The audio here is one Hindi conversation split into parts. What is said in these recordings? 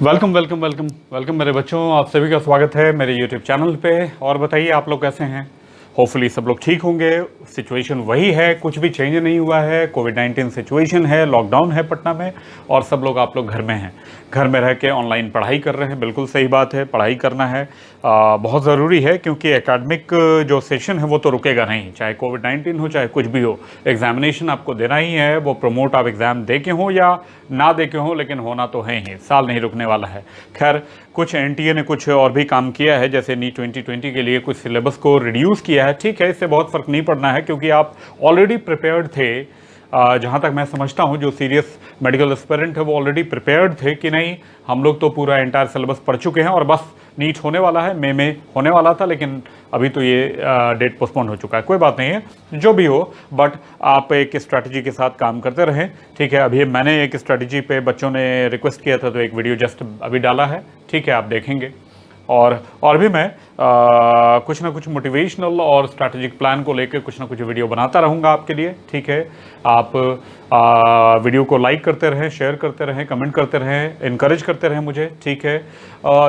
वेलकम वेलकम वेलकम वेलकम मेरे बच्चों, आप सभी का स्वागत है मेरे यूट्यूब चैनल पे। और बताइए आप लोग कैसे हैं। होपफुली सब लोग ठीक होंगे। सिचुएशन वही है, कुछ भी चेंज नहीं हुआ है। कोविड-19 सिचुएशन है, लॉकडाउन है पटना में और सब लोग आप लोग घर में हैं। घर में रह के ऑनलाइन पढ़ाई कर रहे हैं। बिल्कुल सही बात है, पढ़ाई करना है बहुत ज़रूरी है, क्योंकि एकेडमिक जो सेशन है वो तो रुकेगा नहीं, चाहे कोविड-19 हो चाहे कुछ भी हो। एग्जामिनेशन आपको देना ही है, वो प्रमोट आप एग्ज़ाम दे के हो या ना दे के हो, लेकिन होना तो है ही, साल नहीं रुकने वाला है। खैर, कुछ एनटीए ने कुछ और भी काम किया है, जैसे नीट 2020 के लिए कुछ सिलेबस को रिड्यूस किया है। ठीक है, इससे बहुत फ़र्क नहीं पड़ना है, क्योंकि आप ऑलरेडी प्रिपेयर्ड थे। जहाँ तक मैं समझता हूँ, जो सीरियस मेडिकल एस्पिरेंट है वो ऑलरेडी प्रिपेयर्ड थे कि नहीं, हम लोग तो पूरा एंटायर सिलेबस पढ़ चुके हैं और बस नीट होने वाला है। मई में होने वाला था, लेकिन अभी तो ये डेट पोस्टपोन हो चुका है। कोई बात नहीं है, जो भी हो, बट आप एक स्ट्रैटेजी के साथ काम करते रहें। ठीक है, अभी मैंने एक स्ट्रैटेजी पे बच्चों ने रिक्वेस्ट किया था, तो एक वीडियो जस्ट अभी डाला है। ठीक है, आप देखेंगे। और भी मैं कुछ ना कुछ मोटिवेशनल और स्ट्रैटेजिक प्लान को लेकर कुछ ना कुछ वीडियो बनाता रहूँगा आपके लिए। ठीक है, आप वीडियो को लाइक करते रहें, शेयर करते रहें, कमेंट करते रहें, इनकरेज करते रहें मुझे। ठीक है,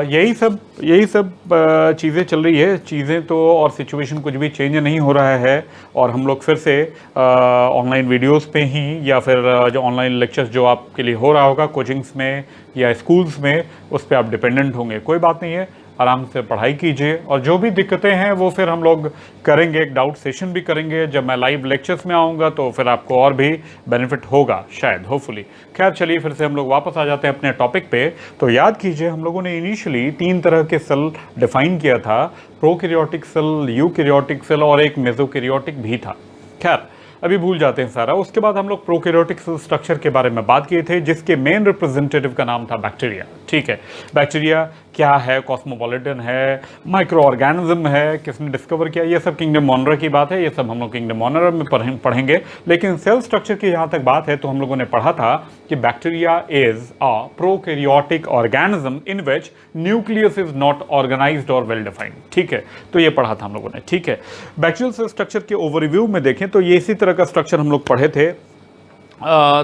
यही सब चीज़ें चल रही है। चीज़ें तो और सिचुएशन कुछ भी चेंज नहीं हो रहा है, और हम लोग फिर से ऑनलाइन वीडियोस पे ही, या फिर जो ऑनलाइन लेक्चर्स जो आपके लिए हो रहा होगा कोचिंग्स में या स्कूल्स में, उस पर आप डिपेंडेंट होंगे। कोई बात नहीं है, आराम से पढ़ाई कीजिए, और जो भी दिक्कतें हैं वो फिर हम लोग करेंगे। एक डाउट सेशन भी करेंगे जब मैं लाइव लेक्चर्स में आऊँगा, तो फिर आपको और भी बेनिफिट होगा शायद, होपफुली। खैर, चलिए फिर से हम लोग वापस आ जाते हैं अपने टॉपिक पे। तो याद कीजिए, हम लोगों ने इनिशियली 3 तरह के सेल डिफाइन किया था। प्रोकैरियोटिक सेल, यूकैरियोटिक सेल और एक मेसोकैरियोटिक भी था। खैर, अभी भूल जाते हैं सारा। उसके बाद हम लोग प्रोकैरियोटिक सेल स्ट्रक्चर के बारे में बात किए थे, जिसके मेन रिप्रेजेंटेटिव का नाम था बैक्टीरिया। ठीक है, बैक्टीरिया क्या है? कॉस्मोपॉलिटन है, माइक्रो ऑर्गेनिज्म है, किसने डिस्कवर किया, ये सब किंगडम मोनरो की बात है। ये सब हम लोग किंगडम मोनरो में पढ़ेंगे। लेकिन सेल स्ट्रक्चर की जहाँ तक बात है, तो हम लोगों ने पढ़ा था कि bacteria is a prokaryotic organism in which nucleus is not organised और वेल डिफाइंड। ठीक है, तो ये पढ़ा था हम लोगों ने। ठीक है, बैक्टीरियल सेल स्ट्रक्चर के ओवरव्यू में देखें तो ये इसी तरह का स्ट्रक्चर हम लोग पढ़े थे,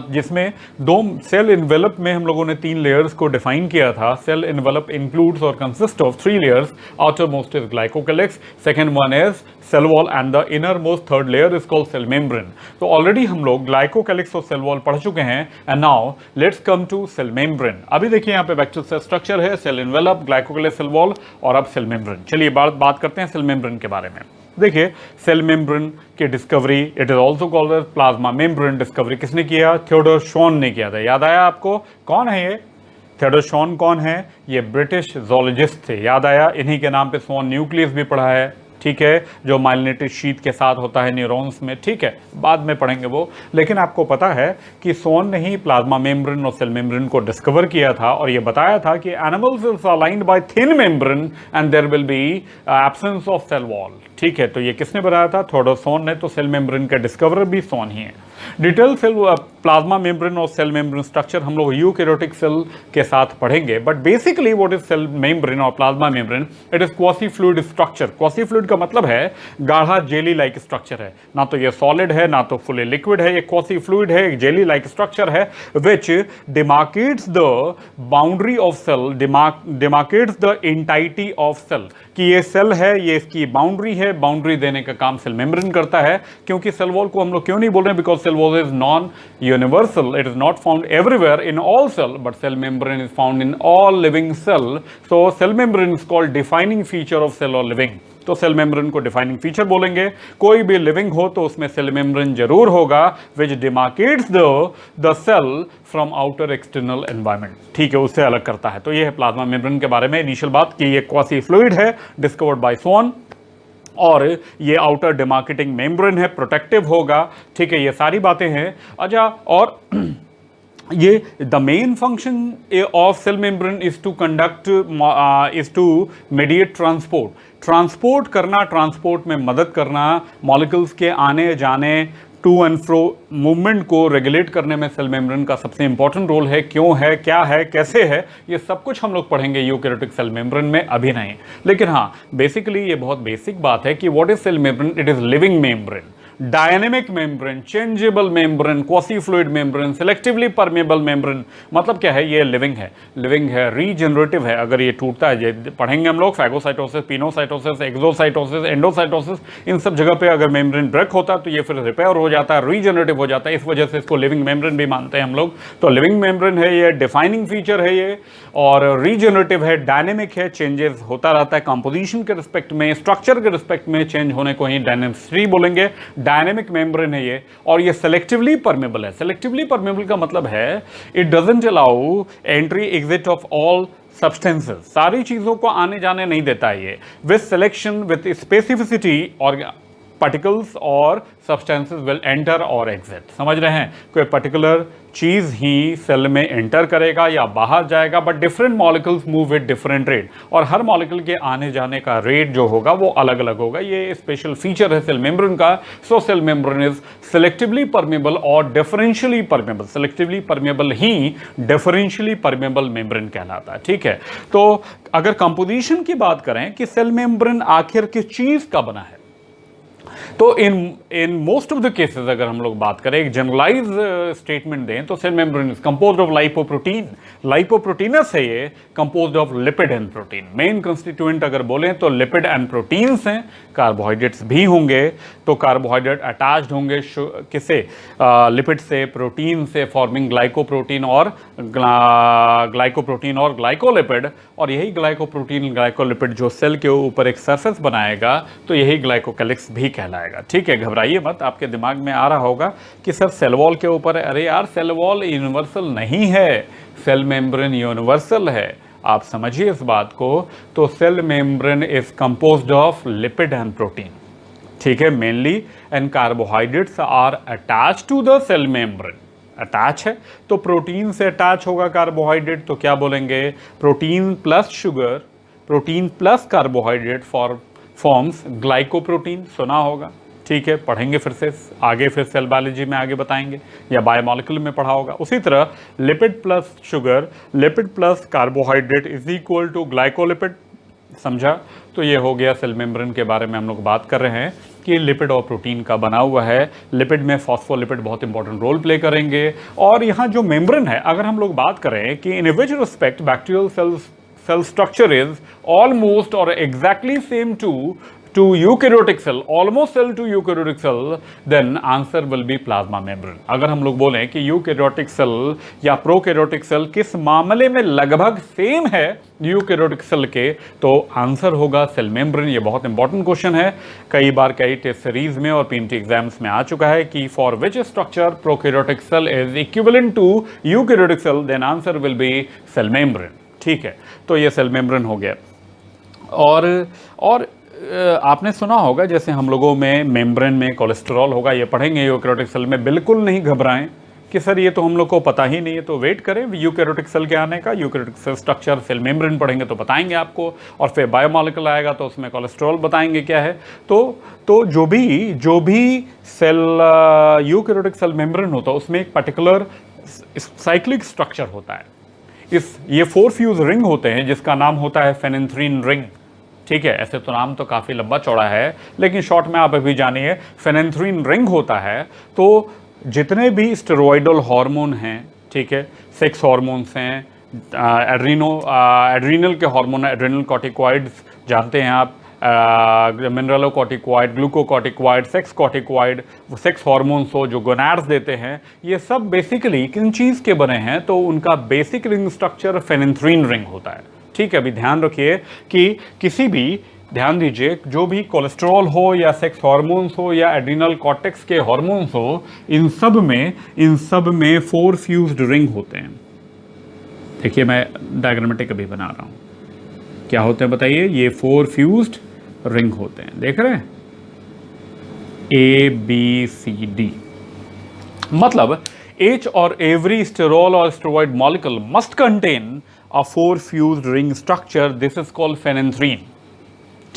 जिसमें 2 सेल इन्वेलप में हम लोगों ने 3 लेयर्स को डिफाइन किया था। सेल इन्वेलप इंक्लूड्स और consist of 3 layers. Outer most is glycocalyx, second one is cell wall, and the inner most third layer is called cell membrane. तो ऑलरेडी हम लोग ग्लाइकोकैलिक्स और सेल वॉल पढ़ चुके हैं, and now let's come to cell membrane. अभी देखिए, यहाँ पे बैक्टीरियल सेल स्ट्रक्चर है, cell envelope, glycocalyx, cell wall, और अब सेल मेम्ब्रेन। चलिए बात करते हैं सेल मेम्ब्रेन के बारे में। देखिए, सेल मेम्ब्रेन की discovery, it is also called as plasma membrane discovery, किसने किया? थियोडोर शॉन ने किया था। याद आया आपको? कौन है ये थियोडोर शॉन? कौन है ये? ब्रिटिश जोलॉजिस्ट थे। याद आया? इन्हीं के नाम पे स्वॉन न्यूक्लियस भी पढ़ा है। ठीक है, जो माइलिनेटेड शीट के साथ होता है न्यूरॉन्स में। ठीक है, बाद में पढ़ेंगे वो। लेकिन आपको पता है कि स्वॉन ने ही प्लाज्मा मेम्ब्रेन और सेल मेम्ब्रेन को डिस्कवर किया था, और ये बताया था कि animal cells are lined by thin membrane and there will be absence of cell wall. ठीक है, तो ये किसने बताया था? थियोडोर शॉन ने। तो सेल मेम्ब्रेन का डिस्कवरर भी शॉन ही है। डिटेल सेल प्लाज्मा मेम्ब्रेन और सेल मेम्ब्रेन स्ट्रक्चर हम लोग यूकैरियोटिक सेल के साथ पढ़ेंगे। But basically what is cell membrane और plasma membrane? It is quasi fluid structure. Quasi fluid का मतलब है गाढ़ा जेली लाइक स्ट्रक्चर है। ना तो ये सॉलिड है, ना तो फुली लिक्विड है। ये क्वासी फ्लूइड है, एक जेली लाइक स्ट्रक्चर है, which demarcates the boundary of cell, demarcates the entity of cell. कि ये सेल है, ये इसकी बाउंड्री है, बाउंड्री देने का काम सेल मेम्ब्रेन करता है। क्योंकि सेल वॉल को हम लोग क्यों नहीं बोल रहे हैं? Because cell wall is non universal, it is not found everywhere in all cell, but cell membrane is found in all living cell. So cell membrane is called defining feature of cell और लिविंग। तो सेल मेम्ब्रेन को डिफाइनिंग फीचर बोलेंगे। कोई भी लिविंग हो तो उसमें सेल मेम्ब्रेन जरूर होगा, which demarcates the cell from outer external environment. ठीक है, उससे अलग करता है। तो ये है प्लाज्मा मेम्ब्रेन के बारे में इनिशियल बात, कि ये क्वासी फ्लूइड है, डिस्कवर्ड बाय स्वॉन, और ये आउटर डिमार्केटिंग मेम्ब्रेन है, प्रोटेक्टिव होगा। ठीक है, ये सारी बातें हैं। अच्छा, और ये the main function of cell membrane is to conduct, is to mediate transport करना, ट्रांसपोर्ट में मदद करना, मॉलिक्यूल्स के आने जाने, टू एंड फ्रो मूवमेंट को रेगुलेट करने में सेल मेम्ब्रेन का सबसे इंपॉर्टेंट रोल है। क्यों है, क्या है, कैसे है, ये सब कुछ हम लोग पढ़ेंगे यूकैरियोटिक सेल मेम्ब्रेन में, अभी नहीं। लेकिन हाँ, बेसिकली ये बहुत बेसिक बात है कि what is cell membrane? It is living membrane. Dynamic membrane, changeable membrane, quasi fluid membrane, selectively permeable membrane. मतलब क्या है, ये लिविंग है, रीजनरेटिव है। अगर ये टूटता है, ये पढ़ेंगे हम लोग, फैगोसाइटोसिस, पिनोसाइटोसिस, एक्सोसाइटोसिस, एंडोसाइटोसिस, इन सब जगह पे अगर मेम्ब्रेन ब्रेक होता है तो ये फिर रिपेयर हो जाता है, रीजनरेटिव हो जाता है। इस वजह से इसको लिविंग मेम्ब्रेन भी मानते हैं हम लोग। तो लिविंग मेम्ब्रेन है ये, डिफाइनिंग फीचर है ये, और रीजनरेटिव है, डायनेमिक है, चेंजेस होता रहता है कंपोजिशन के रिस्पेक्ट में, स्ट्रक्चर के रिस्पेक्ट में चेंज होने को ही डायनेमिसिटी बोलेंगे। डायनेमिक मेम्ब्रेन है ये, और ये सेलेक्टिवली परमेबल है। सेलेक्टिवली परमेबल का मतलब है it doesn't allow entry exit of all substances, सारी चीजों को आने जाने नहीं देता है ये। विथ सिलेक्शन, विथ स्पेसिफिसिटी, और पार्टिकल्स और सब्सटेंसेस विल एंटर और एग्जिट। समझ रहे हैं, कोई पर्टिकुलर चीज ही सेल में एंटर करेगा या बाहर जाएगा, but different molecules move with different rate, और हर मॉलिक्यूल के आने जाने का रेट जो होगा वो अलग अलग होगा। ये स्पेशल फीचर है सेल मेम्ब्रेन का। So cell membrane is selectively permeable और डिफरेंशियली परमेबल। सिलेक्टिवली परमेबल ही डिफरेंशियली परमेबल मेम्ब्रेन कहलाता है। ठीक है, तो अगर कंपोजिशन की बात करें कि सेल मेम्ब्रेन आखिर किस चीज का बना है, तो in most of the cases अगर हम लोग बात करें, एक जनरलाइज स्टेटमेंट दें, तो cell membrane is composed of lipoprotein. Lipoproteins है ये, composed of lipid and protein. Main constituent अगर बोलें तो लिपिड एंड प्रोटीन्स हैं। कार्बोहाइड्रेट्स भी होंगे, तो कार्बोहाइड्रेट अटैच्ड होंगे किसे, लिपिड से, प्रोटीन से, फॉर्मिंग ग्लाइकोप्रोटीन और ग्लाइकोलिपिड। और यही ग्लाइकोप्रोटीन, ग्लाइकोलिपिड जो सेल के ऊपर एक सरफेस बनाएगा, तो यही ग्लाइकोकैलिक्स भी कहलाएगा। ठीक है, घबराइए मत। आपके दिमाग में आ रहा होगा कि सर सेल वॉल के ऊपर है। अरे यार, सेल वॉल यूनिवर्सल नहीं है, सेल मेम्ब्रेन यूनिवर्सल है। आप समझिए इस बात को। तो cell membrane is composed of lipid and protein. ठीक है, mainly, and carbohydrates are attach to the cell membrane. Attach है तो प्रोटीन से अटैच होगा कार्बोहाइड्रेट, तो क्या बोलेंगे, protein plus sugar, protein plus carbohydrate forms glycoprotein. सुना होगा, ठीक है, पढ़ेंगे फिर से आगे, फिर सेल बायोलॉजी में आगे बताएंगे, या बायोमोलिक्यूल में पढ़ा होगा। उसी तरह lipid plus sugar, lipid plus carbohydrate is equal to glycolipid. समझा? तो ये हो गया सेल मेम्ब्रेन के बारे में हम लोग बात कर रहे हैं कि लिपिड और प्रोटीन का बना हुआ है। लिपिड में फॉस्फोलिपिड बहुत इंपॉर्टेंट रोल प्ले करेंगे। और यहाँ जो मेम्ब्रेन है, अगर हम लोग बात करें कि in which respect bacterial cell structure is almost or exactly same to eukaryotic cell, almost cell to eukaryotic cell, then answer will be plasma membrane. अगर हम लोग बोलें कि eukaryotic cell या prokaryotic cell किस मामले में लगभग सेम है eukaryotic cell के, तो आंसर होगा सेल मेम्ब्रेन। ये बहुत इंपॉर्टेंट क्वेश्चन है, कई बार कई टेस्ट सीरीज में और पीएमटी एग्जाम्स में आ चुका है कि for which structure prokaryotic cell is equivalent to eukaryotic cell, then answer will be cell membrane. ठीक है, तो ये सेल मेम्ब्रेन हो गया। और आपने सुना होगा जैसे हम लोगों में मेम्ब्रेन में कोलेस्ट्रॉल होगा, ये पढ़ेंगे यूकैरियोटिक सेल में। बिल्कुल नहीं घबराएं कि सर ये तो हम लोग को पता ही नहीं है, तो वेट करें यूकैरियोटिक सेल के आने का। Eukaryotic cell structure, cell membrane पढ़ेंगे तो बताएंगे आपको, और फिर बायोमोलिक्यूल आएगा तो उसमें कोलेस्ट्रॉल बताएंगे क्या है। तो जो भी सेल यूकैरियोटिक सेल मेम्ब्रेन होता है उसमें एक पर्टिकुलर साइक्लिक स्ट्रक्चर होता है। ये 4 फ्यूज रिंग होते हैं जिसका नाम होता है फेनेंथ्रीन रिंग। ठीक है, ऐसे तो नाम तो काफ़ी लंबा चौड़ा है, लेकिन शॉर्ट में आप अभी जानिए, फेनेंथ्रीन रिंग होता है। तो जितने भी स्टेरॉइडल हार्मोन हैं, ठीक है, सेक्स हार्मोन्स हैं, एड्रीनल के हार्मोन, एड्रीनल कॉर्टिकॉइड्स जानते हैं आप, mineralocorticoid, glucocorticoid, sex corticoid, sex hormones हो जो गोनाड्स देते हैं, ये सब बेसिकली किन चीज़ के बने हैं, तो उनका basic ring structure phenanthrene ring होता है। ठीक है, अभी ध्यान रखिए कि किसी भी, ध्यान दीजिए, जो भी कोलेस्ट्रॉल हो या सेक्स हार्मोन्स हो या एड्रीनल कॉर्टेक्स के हार्मोन्स हो, इन सब में 4 फ्यूज्ड रिंग होते हैं। देखिए मैं डायग्रामेटिक अभी बना रहा हूँ, क्या होते हैं बताइए, ये 4 फ्यूज्ड रिंग होते हैं, देख रहे हैं, ABCD। मतलब each और every sterol or steroid molecule must contain a 4 fused ring structure. This is called phenanthrin.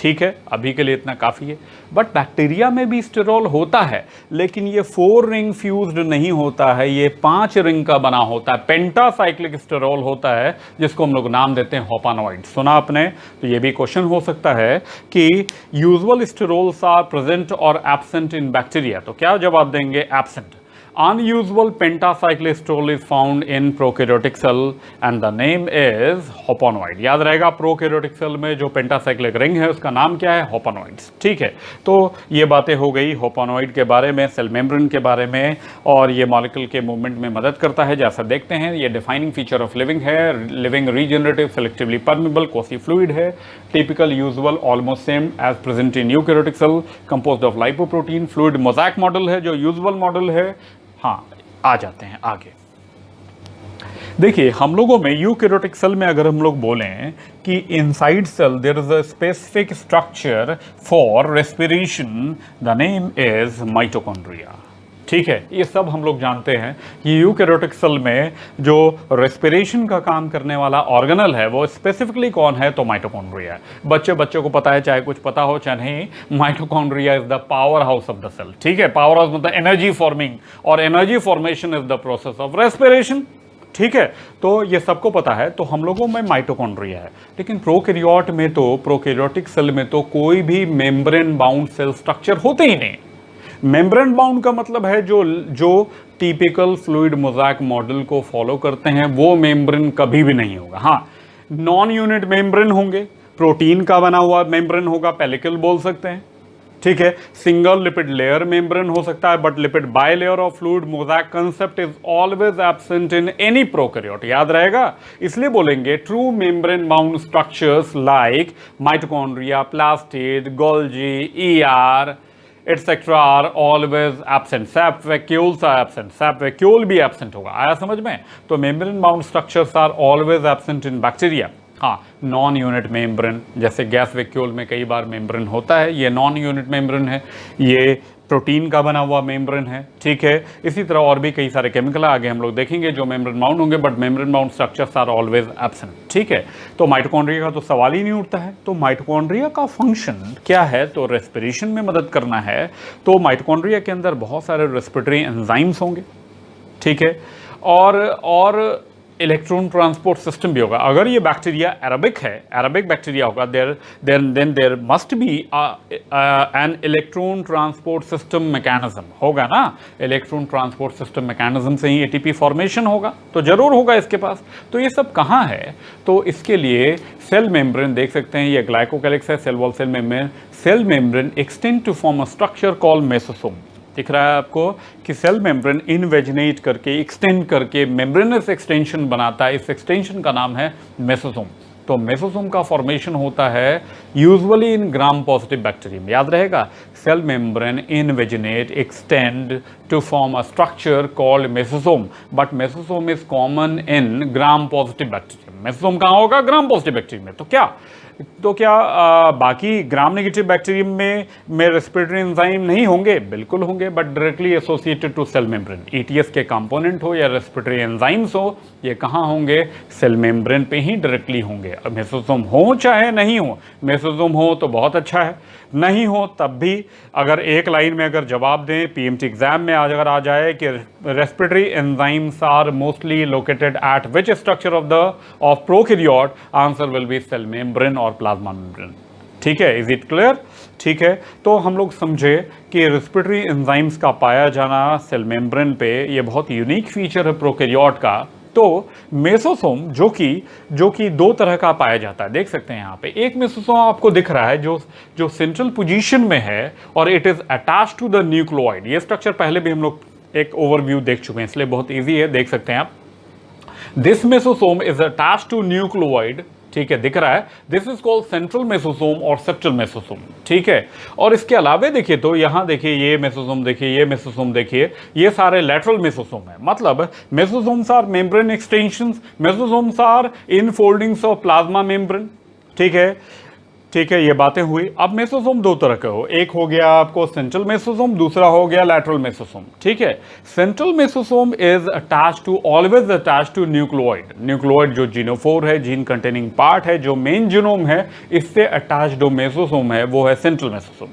ठीक है, अभी के लिए इतना काफ़ी है। बट बैक्टीरिया में भी स्टेरॉल होता है, लेकिन ये 4 रिंग फ्यूज्ड नहीं होता है, ये 5 रिंग का बना होता है, पेंटासाइक्लिक स्टेरॉल होता है, जिसको हम लोग नाम देते हैं होपानॉइड। सुना आपने? तो ये भी क्वेश्चन हो सकता है कि यूजुअल स्टेरॉल्स आर प्रेजेंट और एब्सेंट इन बैक्टीरिया, तो क्या जवाब देंगे? Absent. Unusual pentacyclic sterol is found in prokaryotic cell and the name is hoponoid। याद रहेगा, प्रोकैरियोटिक सेल में जो पेंटासाइक्लिक रिंग है उसका नाम क्या है? होपानॉइड्स। ठीक है, तो ये बातें हो गई होपानॉइड के बारे में, सेल मेम्ब्रेन के बारे में, और ये मॉलिक्यूल के मूवमेंट में मदद करता है। जैसा देखते हैं, ये डिफाइनिंग फीचर ऑफ लिविंग है, living regenerative selectively permeable quasi fluid है, typical usual almost same as present in eukaryotic cell, composed of lipoprotein, fluid mosaic model है जो यूजुअल मॉडल है। हाँ, आ जाते हैं आगे। देखिए, हम लोगों में यूकैरियोटिक सेल में अगर हम लोग बोलें कि inside cell there is a specific structure for respiration, the name is mitochondria. ठीक है, ये सब हम लोग जानते हैं कि यूकैरियोटिक सेल में जो रेस्पिरेशन का काम करने वाला ऑर्गेनल है वो स्पेसिफिकली कौन है? तो माइटोकॉन्ड्रिया है। बच्चों को पता है, चाहे कुछ पता हो चाहे नहीं, mitochondria is the power house of the cell. ठीक है, पावर हाउस मतलब एनर्जी फॉर्मिंग, और energy formation is the process of respiration. ठीक है, तो ये सबको पता है। तो हम लोगों में माइटोकॉन्ड्रिया है, लेकिन प्रोकैरियोट में तो, प्रोकैरियोटिक सेल में तो कोई भी मेम्ब्रेन बाउंड सेल स्ट्रक्चर होते ही नहीं। मेम्ब्रेन बाउंड का मतलब है जो टिपिकल फ्लूइड मोज़ेक मॉडल को फॉलो करते हैं वो मेम्ब्रेन कभी भी नहीं होगा। हाँ, नॉन यूनिट मेम्ब्रेन होंगे, प्रोटीन का बना हुआ मेम्ब्रेन होगा, पेलिकल बोल सकते हैं। ठीक है, सिंगल लिपिड लेयर मेम्ब्रेन हो सकता है, but lipid bilayer of fluid mosaic concept is always absent in any prokaryote. याद रहेगा, इसलिए बोलेंगे true membrane bound structures like mitochondria, plastid, Golgi, ER et cetera are always absent. Sap vacuoles are absent, sap vacuole भी एब्सेंट होगा। आया समझ में? तो membrane bound structures are always absent in bacteria. हाँ, नॉन यूनिट मेम्ब्रेन, जैसे गैस वैक्यूल में कई बार मेम्ब्रेन होता है, ये नॉन यूनिट मेम्ब्रेन है, ये प्रोटीन का बना हुआ मेम्ब्रेन है। ठीक है, इसी तरह और भी कई सारे केमिकल आगे हम लोग देखेंगे जो मेम्ब्रेन बाउंड होंगे, but membrane bound structures are always absent. ठीक है, तो माइटोकॉन्ड्रिया का तो सवाल ही नहीं उठता है। तो माइटोकॉन्ड्रिया का फंक्शन क्या है? तो रेस्पिरेशन में मदद करना है। तो माइटोकॉन्ड्रिया के अंदर बहुत सारे रेस्पिरेटरी एंजाइम्स होंगे। ठीक है, और इलेक्ट्रॉन ट्रांसपोर्ट सिस्टम भी होगा। अगर ये बैक्टीरिया एराबिक है, एराबिक बैक्टीरिया होगा, there must be an electron transport system mechanism होगा ना। इलेक्ट्रॉन ट्रांसपोर्ट सिस्टम मैकेनिज्म से ही एटीपी फॉर्मेशन होगा, तो जरूर होगा इसके पास। तो ये सब कहाँ है? तो इसके लिए सेल मेम्ब्रेन देख सकते हैं, ये ग्लाइकोकैलिक्स है, cell wall cell membrane. Cell membrane extend to form a structure called mesosome. दिख रहा है आपको कि सेल मेम्ब्रेन इनवेजिनेट करके, एक्सटेंड करके मेम्ब्रेनस एक्सटेंशन बनाता है। इस एक्सटेंशन का नाम है मेसोसोम। तो मेसोसोम का फॉर्मेशन होता है usually in gram positive bacterium. याद रहेगा, cell membrane invaginate extend to form a structure called mesosome, but mesosome is common in gram positive bacterium. Mesosome कहाँ होगा? ग्राम पॉजिटिव बैक्टीरियम में। तो क्या बाकी ग्राम नेगेटिव बैक्टीरियम में रेस्पिरेटरी एंजाइम नहीं होंगे? बिल्कुल होंगे, but directly associated to cell membrane. ETS के कंपोनेंट हो या रेस्पिरेटरी एंजाइम्स हो, ये कहाँ होंगे? सेल मेम्ब्रेन पे ही डायरेक्टली होंगे। मेसोसोम हो चाहे नहीं हो, मेसोसोम हो तो बहुत अच्छा है, नहीं हो तब भी अगर एक लाइन में अगर जवाब दें पीएमटी एग्जाम में अगर आ जाए कि respiratory enzymes are mostly located at which structure of prokaryote, answer will be cell membrane और प्लाज्मा मेम्ब्रेन। ठीक है, इज इट क्लियर? ठीक है, तो हम लोग समझे कि रेस्पिरेटरी एंजाइम्स का पाया जाना सेल मेम्ब्रेन पे ये बहुत यूनिक फीचर है प्रोकैरियोट का। तो मेसोसोम जो कि दो तरह का पाया जाता है, देख सकते हैं यहाँ पे एक मेसोसोम आपको दिख रहा है जो सेंट्रल पोजीशन में है और it is attached to the nucleoid. ये स्ट्रक्चर पहले भी हम लोग एक ओवरव्यू देख चुके हैं, इसलिए बहुत इजी है, देख सकते हैं आप। This mesosome is attached to nucleoid. ठीक है, दिख रहा है, this is called central mesosome और सेप्टल मेसोसोम। ठीक है, और इसके अलावा देखिए तो यहां देखिए ये मेसोसोम देखिए, ये मेसोसोम देखिए, ये सारे लैटरल मेसोसोम है। मतलब mesosomes are membrane extensions, mesosomes are infoldings of plasma membrane. ठीक है, ठीक है, ये बातें हुई। अब मेसोसोम दो तरह के हो, एक हो गया आपको सेंट्रल मेसोसोम, दूसरा हो गया लैटरल मेसोसोम। ठीक है, central mesosome is attach to, always attach to nucleoid. Nucleoid जो जीनोफोर है, जीन कंटेनिंग पार्ट है, जो मेन जीनोम है, इससे अटैच जो मेसोसोम है वो है सेंट्रल मेसोसोम।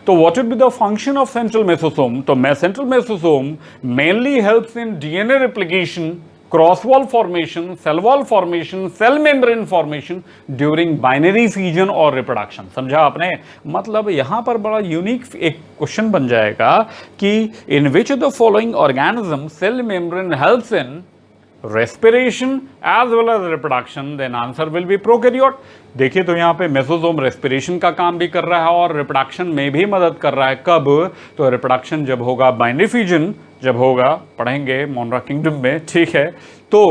तो what will be the function of central mesosome? तो central mesosome mainly helps in DNA replication, cross wall formation, cell wall formation, cell membrane formation during binary fusion और रिप्रोडक्शन। समझा आपने? मतलब यहां पर बड़ा यूनिक एक क्वेश्चन बन जाएगा कि in which of the following organism cell membrane helps in respiration as well as reproduction, then answer will be prokaryote। देखिए तो यहाँ पे मेसोसोम रेस्पिरेशन का काम भी कर रहा है और रिप्रोडक्शन में भी मदद कर रहा है। कब? तो रिप्रोडक्शन जब होगा, बाइनरी फ्यूजन जब होगा, पढ़ेंगे मोनरा किंगडम में, ठीक है, तो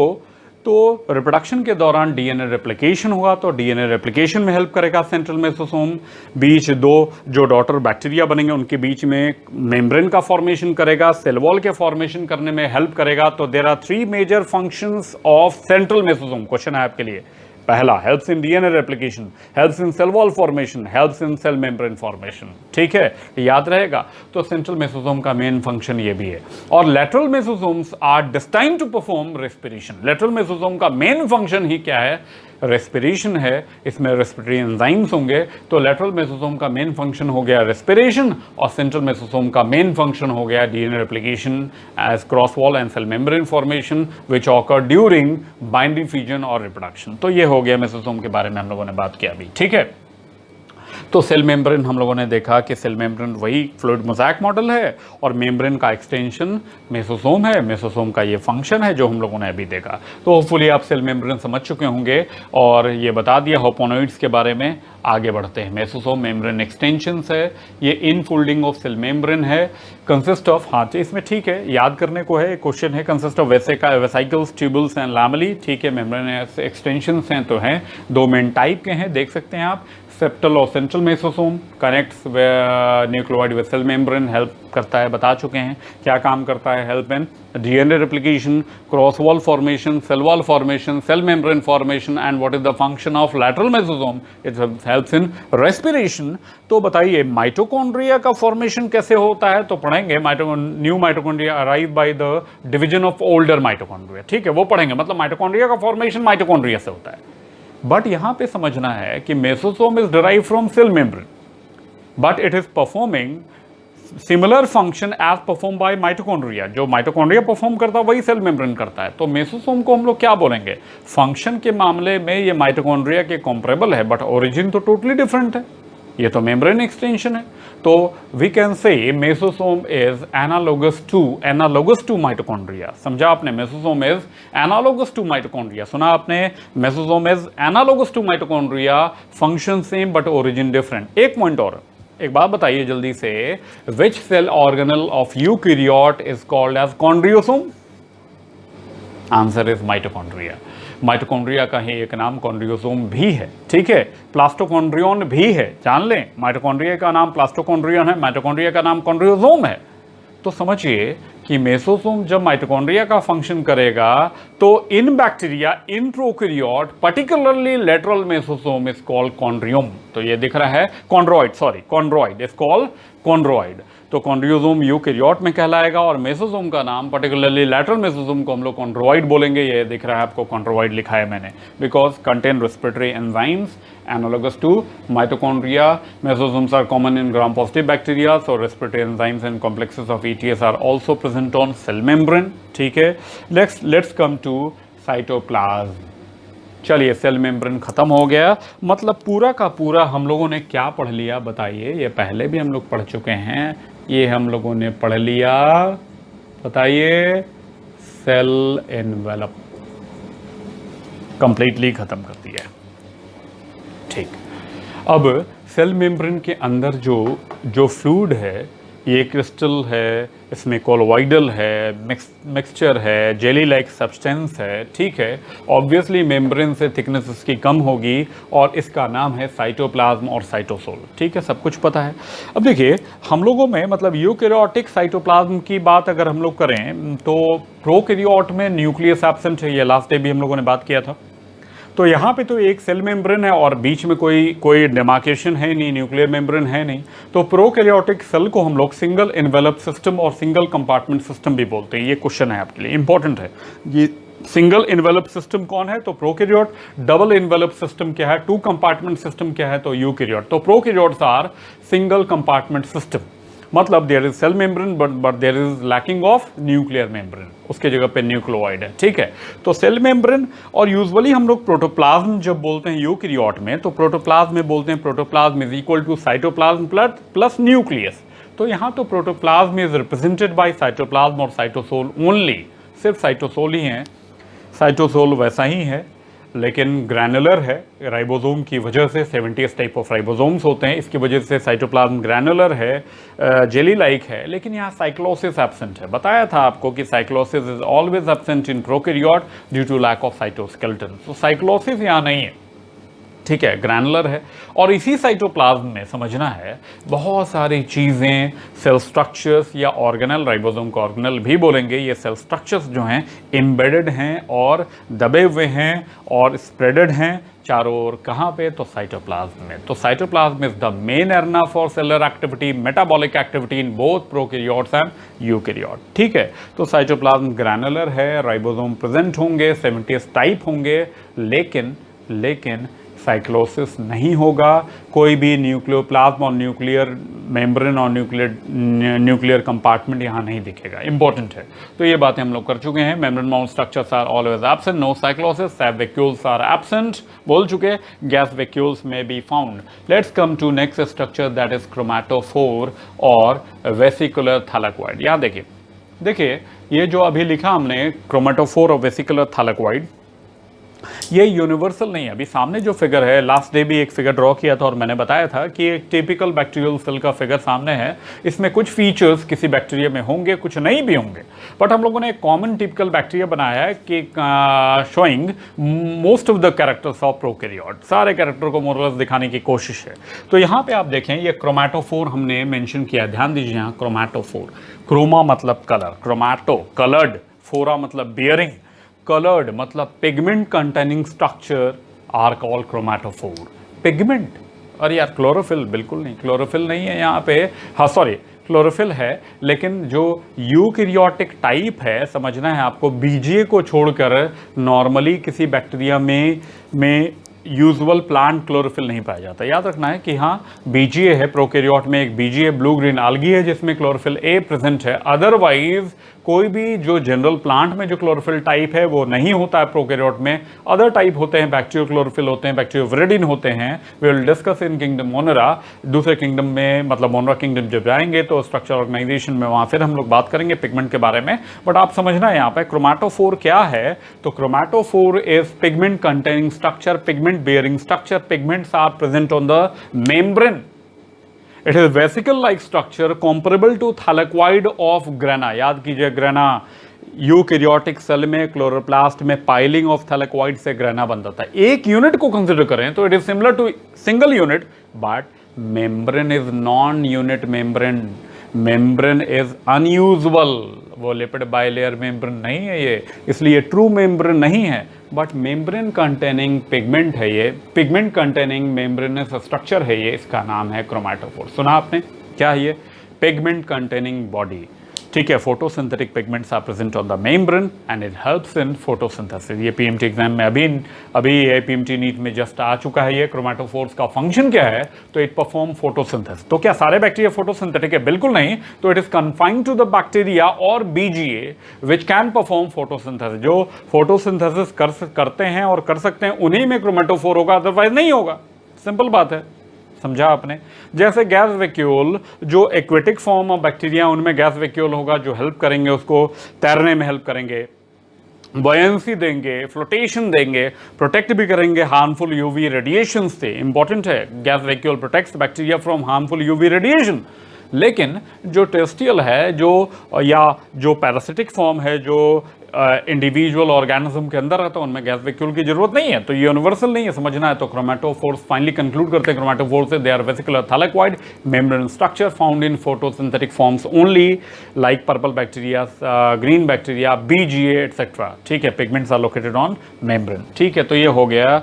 रिप्रोडक्शन के दौरान डीएनए रेप्लिकेशन होगा, तो डीएनए रेप्लिकेशन में हेल्प करेगा सेंट्रल मेसोसोम। बीच दो जो डॉटर बैक्टीरिया बनेंगे उनके बीच में मेम्ब्रेन का फॉर्मेशन करेगा, सेल वॉल के फॉर्मेशन करने में हेल्प करेगा। तो there are 3 major functions of central mesosome. Question है आपके लिए, पहला helps in DNA replication, helps in cell wall formation, helps in cell membrane formation. ठीक है, याद रहेगा। तो सेंट्रल मेसोसोम का मेन फंक्शन ये भी है। और lateral mesosomes are destined to perform respiration. Lateral mesosome का मेन फंक्शन ही क्या है? रेस्पिरेशन है। इसमें रेस्पिरेटरी एंजाइम्स होंगे। तो लेटरल मेसोसोम का मेन फंक्शन हो गया रेस्पिरेशन और सेंट्रल मेसोसोम का मेन फंक्शन हो गया DNA replication as cross wall and cell membrane formation which occur during binary fusion और रिप्रोडक्शन। तो ये हो गया मेसोसोम के बारे में हम लोगों ने बात किया अभी। ठीक है, तो सेल मेम्ब्रेन हम लोगों ने देखा कि सेल मेम्ब्रेन वही फ्लूइड मोज़ेक मॉडल है और मेम्ब्रेन का एक्सटेंशन मेसोसोम है। मेसोसोम का ये फंक्शन है जो हम लोगों ने अभी देखा। तो होपफुली आप सेल मेम्ब्रेन समझ चुके होंगे और ये बता दिया होपोनोइड्स के बारे में। आगे बढ़ते हैं। मेसोसोम मेम्ब्रेन एक्सटेंशंस है, ये इनफोल्डिंग ऑफ सेल मेम्ब्रेन है, कंसिस्ट ऑफ, हाँ इसमें ठीक है, याद करने को है, क्वेश्चन है, consist of vesicles, tubules and lamellae. ठीक है, मेम्ब्रेन एक्सटेंशंस हैं तो हैं, दो मेन टाइप के हैं, देख सकते हैं आप। सेप्टल और central mesosome connects nucleoid with cell membrane, help करता है, बता चुके हैं क्या काम करता है, help in DNA replication, cross wall formation, cell wall formation, cell membrane formation. And what is the function of lateral mesosome? It helps in respiration. तो बताइए माइटोकॉन्ड्रिया का फॉर्मेशन कैसे होता है? तो पढ़ेंगे new mitochondria arrive by the division of older mitochondria. ठीक है, वो पढ़ेंगे। मतलब माइटोकॉन्ड्रिया का फॉर्मेशन माइटोकॉन्ड्रिया से होता है। बट यहां पे समझना है कि mesosome is derive from cell membrane but it is performing similar function as perform by mitochondria. जो माइटोकॉन्ड्रिया परफॉर्म करता है वही सेल मेम्ब्रेन करता है। तो मेसोसोम को हम लोग क्या बोलेंगे? फंक्शन के मामले में ये माइटोकॉन्ड्रिया के कंपैरेबल है बट ओरिजिन तो टोटली डिफरेंट है, ये तो मेम्ब्रेन एक्सटेंशन है। तो we can say mesosome is analogous to mitochondria. समझा आपने? Mesosome is analogous to mitochondria. सुना आपने? Mesosome is analogous to mitochondria, function same but origin different. एक पॉइंट और, एक बात बताइए जल्दी से, which cell organelle of eukaryote is called as chondriosome? Answer is mitochondria. Mitochondria का ही एक नाम कॉन्ड्रियोसोम भी है। ठीक है, प्लास्टोकॉन्ड्रियन भी है, जान लें। माइटोकॉन्ड्रिया का नाम प्लास्टोकॉन्ड्रियन है, माइटोकॉन्ड्रिया का नाम कॉन्ड्रियोसोम है। तो समझिए कि मेसोसोम जब माइटोकॉन्ड्रिया का फंक्शन करेगा तो in bacteria, in prokaryote, particularly lateral mesosome is called chondriome. तो ये दिख रहा है कॉन्ड्रॉइड इज कॉल्ड कॉन्ड्रॉइड। तो कॉन्ड्रियोसोम यूकैरियोट में कहलाएगा और मेसोसोम का नाम, पर्टिकुलरली लेटरल मेसोसोम को हम लोग कॉन्ड्रॉइड बोलेंगे। ये दिख रहा है आपको, कॉन्ड्रॉइड लिखा है मैंने, because contain respiratory enzymes analogous to mitochondria. Mesosomes are common in gram-positive bacteria, so respiratory enzymes and complexes of ETS are also present on cell membrane. ठीक है, let's come to cytoplasm. चलिए, सेल मेम्ब्रेन खत्म हो गया। मतलब पूरा का पूरा हम लोगों ने क्या पढ़ लिया बताइए? ये पहले भी हम लोग पढ़ चुके हैं, ये हम लोगों ने पढ़ लिया, बताइए, सेल एनवेलप कंप्लीटली खत्म कर दिया। ठीक, अब सेल मेम्ब्रेन के अंदर जो फ्लूइड है, ये क्रिस्टल है, इसमें कोलोइडल है, मिक्सचर है, जेली लाइक सब्सटेंस है। ठीक है, ऑब्वियसली मेम्ब्रेन से थिकनेस इसकी कम होगी और इसका नाम है साइटोप्लाज्म और साइटोसोल। ठीक है, सब कुछ पता है। अब देखिए, हम लोगों में मतलब यूकैरियोटिक साइटोप्लाज्म की बात अगर हम लोग करें तो प्रोकैरियोट में न्यूक्लियस एब्सेंट है, ये लास्ट डे भी हम लोगों ने बात किया था। तो यहाँ पे तो एक सेल मेम्ब्रेन है और बीच में कोई डेमार्केशन है नहीं, न्यूक्लियर मेम्ब्रेन है नहीं। तो प्रोकैरियोटिक सेल को हम लोग सिंगल एनवेलप सिस्टम और सिंगल कंपार्टमेंट सिस्टम भी बोलते हैं। ये क्वेश्चन है आपके लिए, इंपॉर्टेंट है। ये सिंगल एनवेलप सिस्टम कौन है? तो प्रोकैरियोट। डबल एनवेलप सिस्टम क्या है? टू कंपार्टमेंट सिस्टम क्या है? तो यूकैरियोट। तो prokaryotes are single compartment system, मतलब there is cell membrane but there is lacking of nuclear membrane, उसके जगह पे न्यूक्लियोइड है, ठीक है। तो सेल मेम्ब्रेन, और यूजुअली हम लोग प्रोटोप्लाज्म जब बोलते हैं यूकैरियोट में, तो प्रोटोप्लाज्म में बोलते हैं protoplasm is equal to cytoplasm plus nucleus. तो यहाँ तो protoplasm is represented by cytoplasm और साइटोसोल ओनली, सिर्फ साइटोसोल ही हैं। साइटोसोल वैसा ही है लेकिन ग्रैनुलर है राइबोसोम की वजह से। 70 टाइप ऑफ राइबोसोम्स होते हैं, इसकी वजह से साइटोप्लाज्म ग्रैनुलर है, जेली लाइक है। लेकिन यहाँ साइक्लोसिस एब्सेंट है। बताया था आपको कि cyclosis is always absent in prokaryote due to lack of cytoskeleton. तो साइक्लोसिस यहाँ नहीं है, ठीक है, ग्रैनुलर है। और इसी साइटोप्लाज्म में समझना है बहुत सारी चीज़ें, सेल स्ट्रक्चर्स या ऑर्गेनल, राइबोसोम को ऑर्गेनल भी बोलेंगे, ये सेल स्ट्रक्चर्स जो हैं एम्बेडेड हैं और दबे हुए हैं और स्प्रेडेड हैं चारों ओर। कहाँ पे? तो साइटोप्लाज्म में। तो cytoplasm is the main arena for cellular activity, metabolic activity in both prokaryotes and eukaryote, ठीक है। तो साइटोप्लाज्म ग्रैनुलर है, राइबोसोम प्रेजेंट होंगे, 70 टाइप होंगे, लेकिन साइक्लोसिस नहीं होगा। कोई भी न्यूक्लियोप्लाज्म और न्यूक्लियर मेम्ब्रेन और न्यूक्लियर कंपार्टमेंट यहाँ नहीं दिखेगा, इंपॉर्टेंट है। तो ये बातें हम लोग कर चुके हैं। Membrane mount structures are always absent, no cyclosis, sap vacuoles are absent, बोल चुके। गैस वैक्यूल्स में be found. Let's come to next structure that is chromatophore और वेसिकुलर थैलेक्वाइड। यहाँ देखिए ये जो अभी लिखा हमने क्रोमैटोफोर और वेसिकुलर थैलेक्वाइड, ये यूनिवर्सल नहीं है। अभी सामने जो फिगर है, लास्ट डे भी एक फिगर ड्रॉ किया था और मैंने बताया था कि एक टिपिकल बैक्टीरियल सेल का फिगर सामने है। इसमें कुछ फीचर्स किसी बैक्टीरिया में होंगे, कुछ नहीं भी होंगे, बट हम लोगों ने एक कॉमन टिपिकल बैक्टीरिया बनाया है कि showing most of the characters of prokaryote. सारे कैरेक्टर को मोरलेस दिखाने की कोशिश है। तो यहाँ पे आप देखें, ये क्रोमैटोफोर हमने मेंशन किया, ध्यान दीजिए। यहाँ क्रोमैटोफोर, क्रोमा मतलब कलर, क्रोमैटो कलर्ड, फोरा मतलब बियरिंग, colored मतलब pigment containing structure are called chromatophore. Pigment, अरे यार क्लोरोफिल बिल्कुल नहीं, क्लोरोफिल नहीं है यहाँ पे। हाँ सॉरी, क्लोरोफिल है, लेकिन जो यूकैरियोटिक टाइप है, समझना है आपको, बीजीए को छोड़कर नॉर्मली किसी बैक्टीरिया में यूजुअल प्लांट क्लोरोफिल नहीं पाया जाता। याद रखना है कि हाँ बीजीए है, प्रोकैरियोट में एक बीजीए ब्लू ग्रीन आल्गी है जिसमें क्लोरोफिल ए प्रेजेंट है। अदरवाइज कोई भी जो जनरल प्लांट में जो क्लोरोफिल टाइप है वो नहीं होता है प्रोकैरियोट में। अदर टाइप होते हैं, बैक्टीरियो क्लोरोफिल होते हैं, बैक्टीरियोविरिडिन होते हैं। We will discuss in kingdom Monera. दूसरे किंगडम में, मतलब मोनेरा किंगडम जब जाएंगे तो स्ट्रक्चर ऑर्गेनाइजेशन में वहाँ फिर हम लोग बात करेंगे पिगमेंट के बारे में। बट आप समझना है यहाँ पे क्रोमैटोफोर क्या है। तो chromatophore is pigment containing structure, pigment bearing structure. Pigments are present on the membrane. It is vesicle-like structure comparable to thylakoid of grana. याद कीजिए ग्रेना, यूकैरियोटिक सेल में क्लोरोप्लास्ट में पाइलिंग ऑफ थैलेक्वाइड से ग्रेना बनता था। एक यूनिट को कंसिडर करें तो it is similar to single unit, but membrane is non unit membrane. Membrane is unusual, वो लिपिड बाइलेयर मेम्ब्रेन नहीं है ये, इसलिए ट्रू मेम्ब्रेन नहीं है, बट मेम्ब्रेन कंटेनिंग पिगमेंट है ये, पिगमेंट कंटेनिंग मेम्ब्रेनस स्ट्रक्चर है ये, इसका नाम है क्रोमैटोफोर। सुना आपने क्या है ये? पिगमेंट कंटेनिंग बॉडी, ठीक है। Photosynthetic pigments are present on the membrane and it helps in photosynthesis. ये पीएमटी एग्जाम में अभी ये पीएमटी नीट में जस्ट आ चुका है। ये क्रोमैटोफोर्स का फंक्शन क्या है? तो इट परफॉर्म फोटोसिंथेसिस। तो क्या सारे बैक्टीरिया फोटोसिंथेटिक है? बिल्कुल नहीं। तो it is confined to the bacteria और BGA which can perform photosynthesis. जो फोटोसिंथेसिस करते हैं और कर सकते हैं उन्हीं में क्रोमैटोफोर होगा, अदरवाइज नहीं होगा। सिंपल बात है, समझा आपने। जैसे गैस वैक्यूल, जो एक्वेटिक फॉर्म ऑफ बैक्टीरिया उनमें गैस वैक्यूल होगा जो हेल्प करेंगे, उसको तैरने में हेल्प करेंगे, बॉयंसी देंगे, फ्लोटेशन देंगे, प्रोटेक्ट भी करेंगे हार्मफुल यूवी रेडिएशन से। इंपॉर्टेंट है, gas vacuole protects bacteria from harmful UV radiation. लेकिन जो टेरेस्ट्रियल है, जो पैरासिटिक फॉर्म है, जो इंडिविजुअल ऑर्गेनिज्म के अंदर रहता है उनमें गैस वैक्यूल की जरूरत नहीं है, तो ये यूनिवर्सल नहीं है, समझना है। तो क्रोमेटोफोर्स फाइनली कंक्लूड करते हैं क्रोमेटोफोर से, they are vesicular thylakoid membrane structure found in photosynthetic forms only like purple bacteria, green bacteria, BGA etcetera, ठीक है। Pigments are located on membrane, ठीक है। तो ये हो गया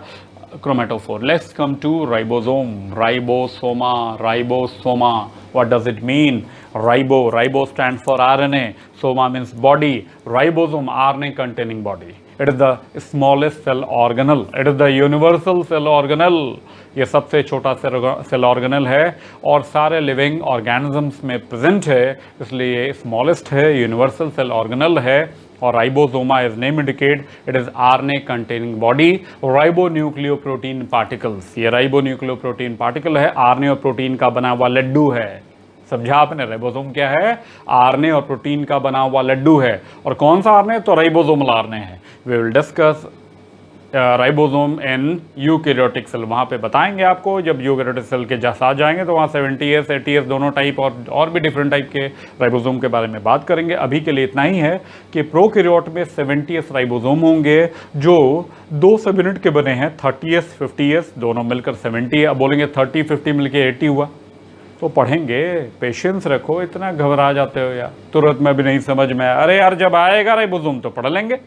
chromatophore. Let's come to ribosome, ribosoma, ribosoma, what does it mean? Ribo stands for RNA, soma means body, ribosome RNA containing body, it is the smallest cell organelle, it is the universal cell organelle, ये सबसे छोटा सेल ऑर्गेनल है और सारे लिविंग ऑर्गेनिजम्स में प्रेजेंट है, इसलिए स्मॉलेस्ट है, यूनिवर्सल सेल ऑर्गेनल है। और ribosoma is name indicate it is RNA containing body, ribonucleoprotein particles, ये राइबोन्यूक्लियोप्रोटीन पार्टिकल है, RNA और प्रोटीन का बना हुआ लड्डू है। समझा आपने? राइबोसोम क्या है? RNA और प्रोटीन का बना हुआ लड्डू है। और कौन सा RNA? तो राइबोसोमल RNA है। We will discuss ribosome in eukaryotic cell, वहाँ पे बताएंगे आपको, जब यूकैरियोटिक सेल के साथ जाएंगे तो वहाँ 70S 80S दोनों टाइप और भी डिफरेंट टाइप के राइबोसोम के बारे में बात करेंगे। अभी के लिए इतना ही है कि प्रोकैरियोट में 70S राइबोसोम होंगे जो 200 यूनिट के बने हैं, 30S 50S दोनों मिलकर 70। अब बोलेंगे 30 50 मिलकर 80 हुआ, तो पढ़ेंगे, पेशेंस रखो, इतना घबरा जाते हो यार, तुरंत में भी नहीं समझ में। अरे यार जब आएगा राइबोसोम तो पढ़ लेंगे।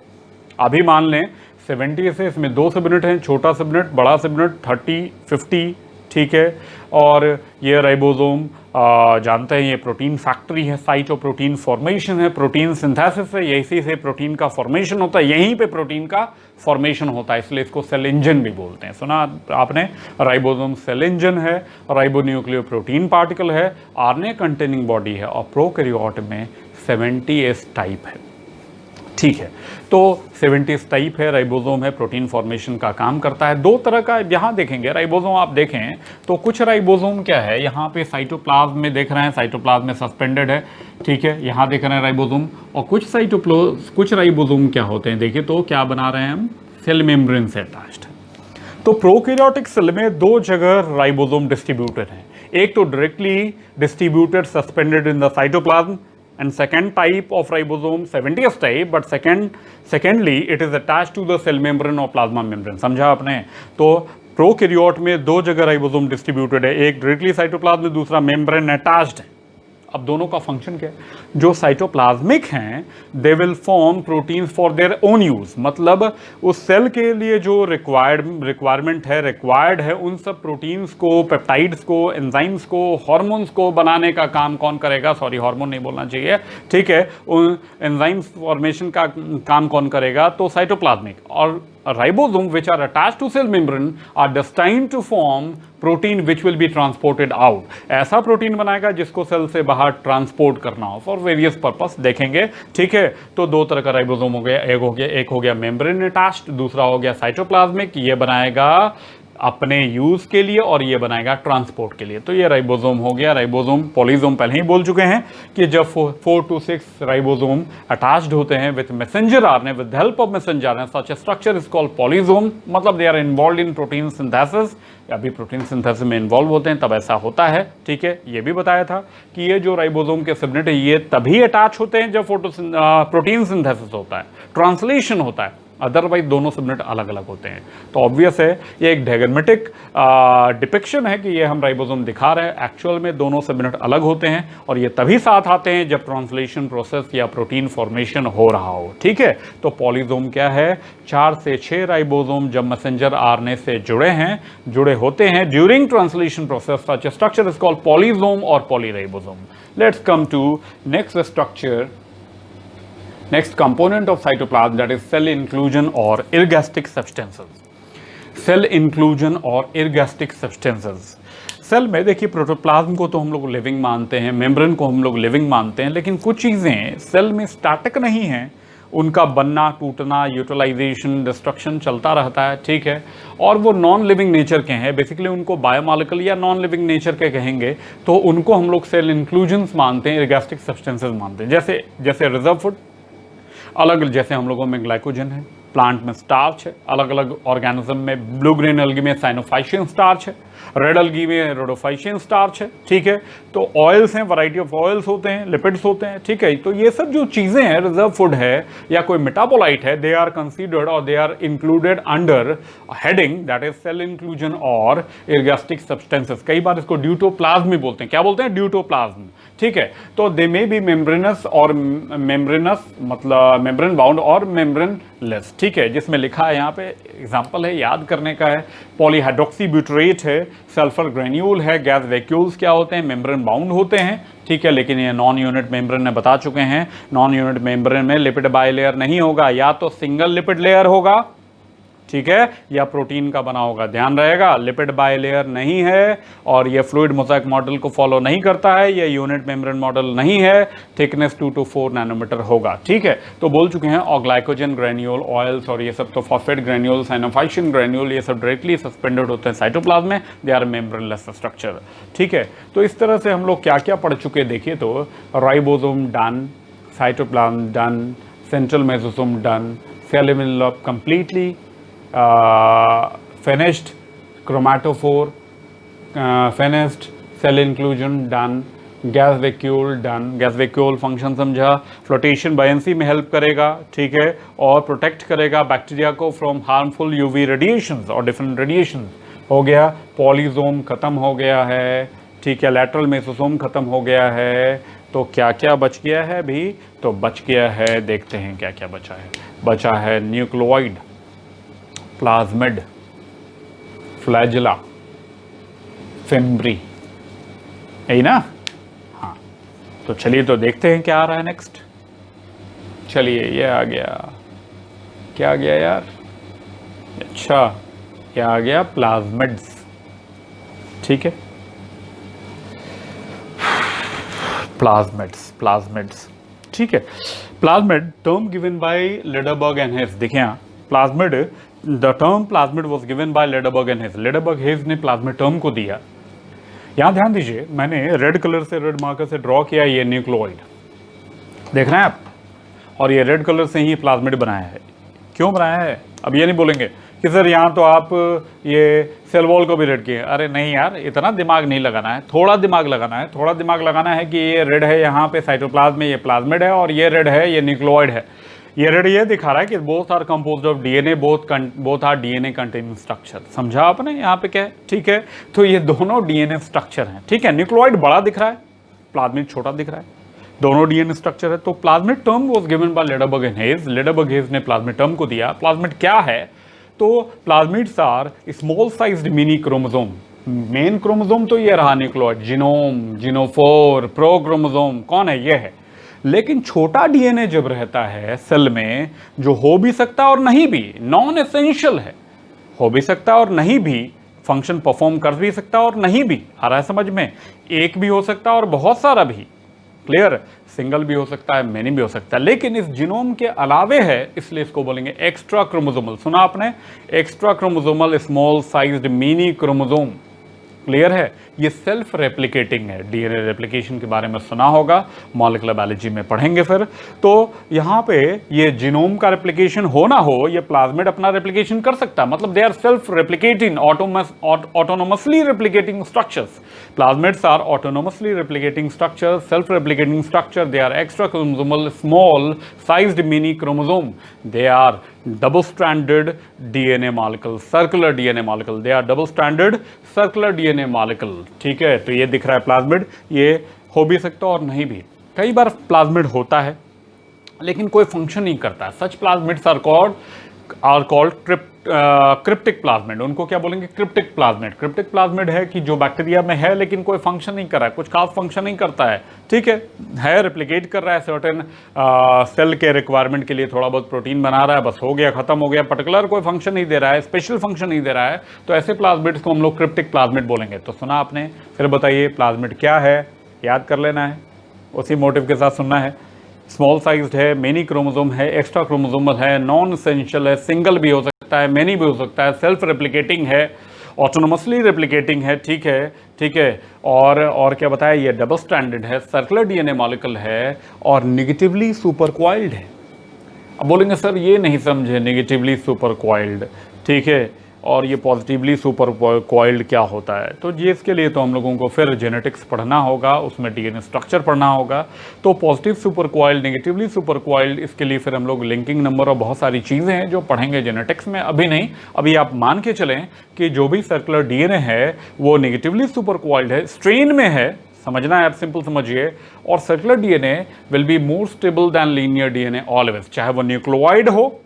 अभी मान लें 70 से इसमें 2 सबयूनिट हैं, छोटा सबयूनिट, बड़ा सबयूनिट 30 50, ठीक है। और ये राइबोसोम जानते हैं ये प्रोटीन फैक्ट्री है, साइट ऑफ प्रोटीन फॉर्मेशन है, प्रोटीन सिंथेसिस है, यहीं से प्रोटीन का फॉर्मेशन होता है, यहीं पे प्रोटीन का फॉर्मेशन होता है, इसलिए इसको सेल इंजन भी बोलते हैं। सुना आपने? राइबोसोम सेल इंजन है, राइबोन्यूक्लियोप्रोटीन पार्टिकल है, RNA कंटेनिंग बॉडी है और प्रोकैरियोट में 70S टाइप है, ठीक है। तो 70S टाइप है, राइबोसोम है, प्रोटीन फॉर्मेशन का काम करता है। 2 तरह का यहाँ देखेंगे राइबोसोम, आप देखें तो कुछ राइबोसोम क्या है, यहाँ पे साइटोप्लाज्म में देख रहे हैं, साइटोप्लाज्म में सस्पेंडेड है, ठीक है, यहाँ देख रहे हैं राइबोसोम। और कुछ राइबोसोम क्या होते हैं, देखिए तो क्या बना रहे हैं हम, सेल मेम्ब्रेन से अटैच्ड। तो प्रोकैरियोटिक सेल में 2 जगह राइबोसोम डिस्ट्रीब्यूटेड हैं, एक तो directly distributed suspended in the cytoplasm, and second type of ribosome 70S type, but secondly it is attached to the cell membrane or plasma membrane। समझा आपने? तो प्रोकैरियोट में 2 जगह राइबोसोम डिस्ट्रीब्यूटेड है, एक डायरेक्टली साइटोप्लाज्म में, दूसरा मेम्ब्रेन अटैच्ड है। अब दोनों का फंक्शन क्या है? जो साइटोप्लाज्मिक हैं they will form proteins for their own use, मतलब उस सेल के लिए जो रिक्वायर्ड है उन सब प्रोटीन्स को, पेप्टाइड्स को, एंजाइम्स को, हार्मोन्स को बनाने का काम कौन करेगा? सॉरी, हार्मोन नहीं बोलना चाहिए, ठीक है। उन एंजाइम्स फॉर्मेशन का काम कौन करेगा? तो साइटोप्लाज्मिक। और ribosome which are attached to cell membrane are destined to form protein which will be transported out। ऐसा प्रोटीन बनाएगा जिसको सेल से बाहर ट्रांसपोर्ट करना हो फॉर वेरियस पर्पस, देखेंगे, ठीक है। तो 2 तरह का राइबोसोम हो गया, एक हो गया मेम्ब्रेन अटैच्ड, दूसरा हो गया साइटोप्लाज्मिक। ये बनाएगा अपने यूज के लिए और ये बनाएगा ट्रांसपोर्ट के लिए। तो ये राइबोसोम हो गया। राइबोसोम, पॉलीसोम पहले ही बोल चुके हैं कि जब 4 to 6 राइबोसोम अटैच्ड होते हैं with messenger RNA, with help of messenger RNA, such a structure is called polysome, मतलब they are involve in protein synthesis, अभी प्रोटीन सिंथेसिस में इन्वॉल्व होते हैं तब ऐसा होता है, ठीक है। ये भी बताया था कि ये जो राइबोसोम के सबनेट है ये तभी अटैच होते हैं जब प्रोटीन सिंथेसिस होता है, ट्रांसलेशन होता है, अदरवाइज दोनों सबनेट अलग अलग होते हैं। तो ऑब्वियस है ये एक डायग्रामेटिक डिपिक्शन है कि ये हम राइबोसोम दिखा रहे हैं, एक्चुअल में दोनों सबनेट अलग होते हैं और ये तभी साथ आते हैं जब ट्रांसलेशन प्रोसेस या प्रोटीन फॉर्मेशन हो रहा हो, ठीक है। तो पॉलीसोम क्या है? 4 से 6 राइबोसोम जब मैसेंजर RNA से जुड़े होते हैं during translation process, such a structure is called polysome और polyribosome. Let's come to next structure, next component of cytoplasm, that is cell inclusion or ergastic substances। cell inclusion और ergastic substances। सेल में देखिए प्रोटोप्लाज्म को तो हम लोग लिविंग मानते हैं, मेम्ब्रेन को हम लोग लिविंग मानते हैं, लेकिन कुछ चीज़ें सेल में स्टैटिक नहीं हैं, उनका बनना, टूटना, यूटिलाइजेशन, डिस्ट्रक्शन चलता रहता है, ठीक है। और वो नॉन लिविंग नेचर के हैं, बेसिकली उनको बायोमॉलिक्यूल या नॉन लिविंग नेचर के कहेंगे, तो उनको हम लोग सेल इंक्लूजन्स मानते हैं, ergastic सब्सटेंसेस मानते हैं। जैसे रिजर्व फूड अलग, जैसे हम लोगों में ग्लाइकोजन है, प्लांट में स्टार्च है, अलग अलग ऑर्गेनिज्म में ब्लू ग्रीन एल्गी में साइनोफाइशियन स्टार्च है, रेड एल्गी में रोडोफाइशियन स्टार्च है, ठीक है। तो ऑयल्स हैं, वैरायटी ऑफ ऑयल्स होते हैं, लिपिड्स होते हैं, ठीक है। तो ये सब जो चीज़ें हैं, रिजर्व फूड है या कोई मेटाबोलाइट है, दे आर कंसीडर्ड और they are included under heading that is cell inclusion और एर्गोस्टिक सब्सटेंसेस। कई बार इसको ड्यूटोप्लाज्म भी बोलते हैं। क्या बोलते हैं? ड्यूटोप्लाज्म, ठीक है। तो दे मे बी मेम्ब्रेनस और मेम्ब्रेनस मतलब मेम्ब्रेन बाउंड और मेम्ब्रेन लेस, ठीक है। जिसमें लिखा है यहाँ पे एग्जांपल है, याद करने का है, पॉलीहाइड्रोक्सी ब्यूटरेट है, सल्फर ग्रेन्यूल है, गैस वैक्यूल्स क्या होते हैं? मेम्ब्रेन बाउंड होते हैं, ठीक है। लेकिन ये नॉन यूनिट मेम्ब्रेन में बता चुके हैं, नॉन यूनिट मेम्ब्रेन में लिपिड बाइलेयर नहीं होगा, या तो सिंगल लिपिड लेयर होगा, ठीक है, या प्रोटीन का बना होगा। ध्यान रहेगा, लिपिड बाइलेयर नहीं है और ये फ्लूइड मोज़ेक मॉडल को फॉलो नहीं करता है, ये यूनिट मेम्ब्रेन मॉडल नहीं है, थिकनेस 2 to 4 नैनोमीटर होगा, ठीक है। तो बोल चुके हैं, और ग्लाइकोजन ग्रेन्यूल, ऑयल्स और ये सब तो फॉस्फेट ग्रेन्यूल, साइनोफाइशियन ग्रेन्यूल, ये सब डायरेक्टली सस्पेंडेड होते हैं साइटोप्लाज्म में, दे आर मेम्ब्रेनलेस स्ट्रक्चर, ठीक है। तो इस तरह से हम लोग क्या क्या पढ़ चुके देखिए तो ribosome done, cytoplasm done, central mesosome done, cell envelope completely finished, chromatophore finished, cell inclusion done, gas vacuole done. Gas vacuole function समझा, फ्लोटेशन बायंसी में हेल्प करेगा, ठीक है, और प्रोटेक्ट करेगा बैक्टीरिया को फ्रॉम हार्मफुल यूवी रेडिएशंस और डिफरेंट रेडिएशन हो गया। पॉलीजोम खत्म हो गया है, ठीक है, लैटरल मेसोसोम खत्म हो गया है। तो क्या क्या बच गया है भी? तो बच गया है, देखते हैं क्या क्या बचा है। बचा है न्यूक्लियोइड, प्लाज्मिड, फ्लैजिला, फिम्ब्री, यही ना? हाँ, तो चलिए तो देखते हैं क्या आ रहा है नेक्स्ट। चलिए, ये आ गया, क्या आ गया यार? अच्छा, क्या आ गया? प्लाज्मिड्स, ठीक है, प्लाज्मिड्स, ठीक है। Plasmid term given by Lederberg and Hess. देखिए यहाँ plasmid, the term plasmid was given by Lederberg and Hess. Lederberg Hess ने प्लाज्मिड टर्म को दिया। यहाँ ध्यान दीजिए, मैंने रेड कलर से, रेड मार्कर से ड्रॉ किया ये न्यूक्लियोइड, देख रहे हैं आप, और ये रेड कलर से ही प्लाज्मिड बनाया है। क्यों बनाया है? अब ये नहीं बोलेंगे कि सर यहाँ तो आप ये सेल वॉल को भी रेड किए। अरे नहीं यार, इतना दिमाग नहीं लगाना है, थोड़ा दिमाग लगाना है। थोड़ा दिमाग लगाना है कि ये रेड है यहाँ पे साइटोप्लाज्म में, ये प्लाज्मिड है, और ये रेड है, ये न्यूक्लियोइड है। ये रेड ये दिखा रहा है कि both are composed of DNA, both are DNA containing structure. समझा आपने यहाँ पे क्या है? ठीक है, तो ये दोनों डीएनए स्ट्रक्चर हैं, ठीक है। न्यूक्लियोइड बड़ा दिख रहा है, प्लाज्मिड छोटा दिख रहा है, दोनों डीएनए स्ट्रक्चर है। तो plasmid term was given by Lederberg and Hess. Lederberg Hess ने प्लाज्मिड टर्म को दिया। प्लाज्मिड क्या है? तो plasmids are small sized mini chromosome. Main chromosome तो ये रहा न्यूक्लियोइड, जीनोम, जीनोफोर, प्रोक्रोमोसोम कौन है? ये है। लेकिन छोटा डीएनए जब रहता है सेल में, जो हो भी सकता है और नहीं भी, नॉन एसेंशियल है, हो भी सकता है और नहीं भी, फंक्शन परफॉर्म कर भी सकता है और नहीं भी। आ रहा है समझ में? एक भी हो सकता है और बहुत सारा भी, क्लियर? सिंगल भी हो सकता है, मैनी भी हो सकता है, लेकिन इस जीनोम के अलावे है, इसलिए इसको बोलेंगे एक्स्ट्रा क्रोमोसोमल। सुना आपने? Extra chromosomal small sized mini chromosome, clear है? ये सेल्फ रेप्लिकेटिंग है। डीएनए रेप्लिकेशन के बारे में सुना होगा, मॉलिक्यूलर बायोलॉजी में पढ़ेंगे फिर। तो यहाँ पे ये जीनोम का रेप्लिकेशन हो ना हो, ये प्लाज्मिड अपना रेप्लिकेशन कर सकता है, मतलब they are self replicating, autonomously replicating structures. Plasmids are autonomously replicating structure, self replicating structure. They are extra chromosomal small sized mini chromosome. They are double stranded DNA molecule, circular DNA molecule, they are double stranded circular DNA molecule, ठीक है। तो ये दिख रहा है प्लाज्मिड, ये हो भी सकता और नहीं भी। कई बार प्लाज्मिड होता है लेकिन कोई फंक्शन नहीं करता है। Such plasmids are called cryptic plasmid. उनको क्या बोलेंगे? Cryptic plasmid. क्रिप्टिक प्लाज्मिड है कि जो बैक्टीरिया में है लेकिन कोई फंक्शन नहीं कर रहा है, कुछ खास फंक्शन नहीं करता है, ठीक है, रेप्लिकेट कर रहा है सर्टेन सेल के रिक्वायरमेंट के लिए, थोड़ा बहुत प्रोटीन बना रहा है, बस हो गया, खत्म हो गया, पर्टिकुलर कोई फंक्शन नहीं दे रहा है, स्पेशल फंक्शन नहीं दे रहा है। तो ऐसे प्लाज्मिड्स को हम लोग क्रिप्टिक प्लाज्मिड बोलेंगे। तो सुना आपने? फिर बताइए प्लाज्मिड क्या है, याद कर लेना है, उसी मोटिव के साथ सुनना है। स्मॉल साइज्ड है, मेनी क्रोमोसोम है, एक्स्ट्रा क्रोमोसोमल है, नॉन एसेंशियल है, सिंगल भी हो सकता है, मेनी भी हो सकता है, सेल्फ रेप्लिकेटिंग है, ऑटोनोमसली रेप्लिकेटिंग है, ठीक है, ठीक है। और क्या बताया? ये डबल स्ट्रैंडेड है, सर्कुलर डीएनए मॉलिक्यूल है और नेगेटिवली सुपरक्वाइल्ड है। अब बोलेंगे सर ये नहीं समझे, नेगेटिवली सुपर क्वाइल्ड, ठीक है, और ये पॉजिटिवली सुपर क्वाइल्ड क्या होता है। तो ये इसके लिए तो हम लोगों को फिर जेनेटिक्स पढ़ना होगा, उसमें डीएनए स्ट्रक्चर पढ़ना होगा। तो positive super coiled, negatively super coiled, इसके लिए फिर हम लोग लिंकिंग नंबर और बहुत सारी चीज़ें हैं जो पढ़ेंगे जेनेटिक्स में, अभी नहीं। अभी आप मान के चलें कि जो भी सर्कुलर डीएनए है वो नेगेटिवली सुपर क्वाइल्ड है, स्ट्रेन में है, समझना है आप, सिंपल समझिए। और circular DNA will be more stable than linear DNA always, चाहे वो न्यूक्लियोइड हो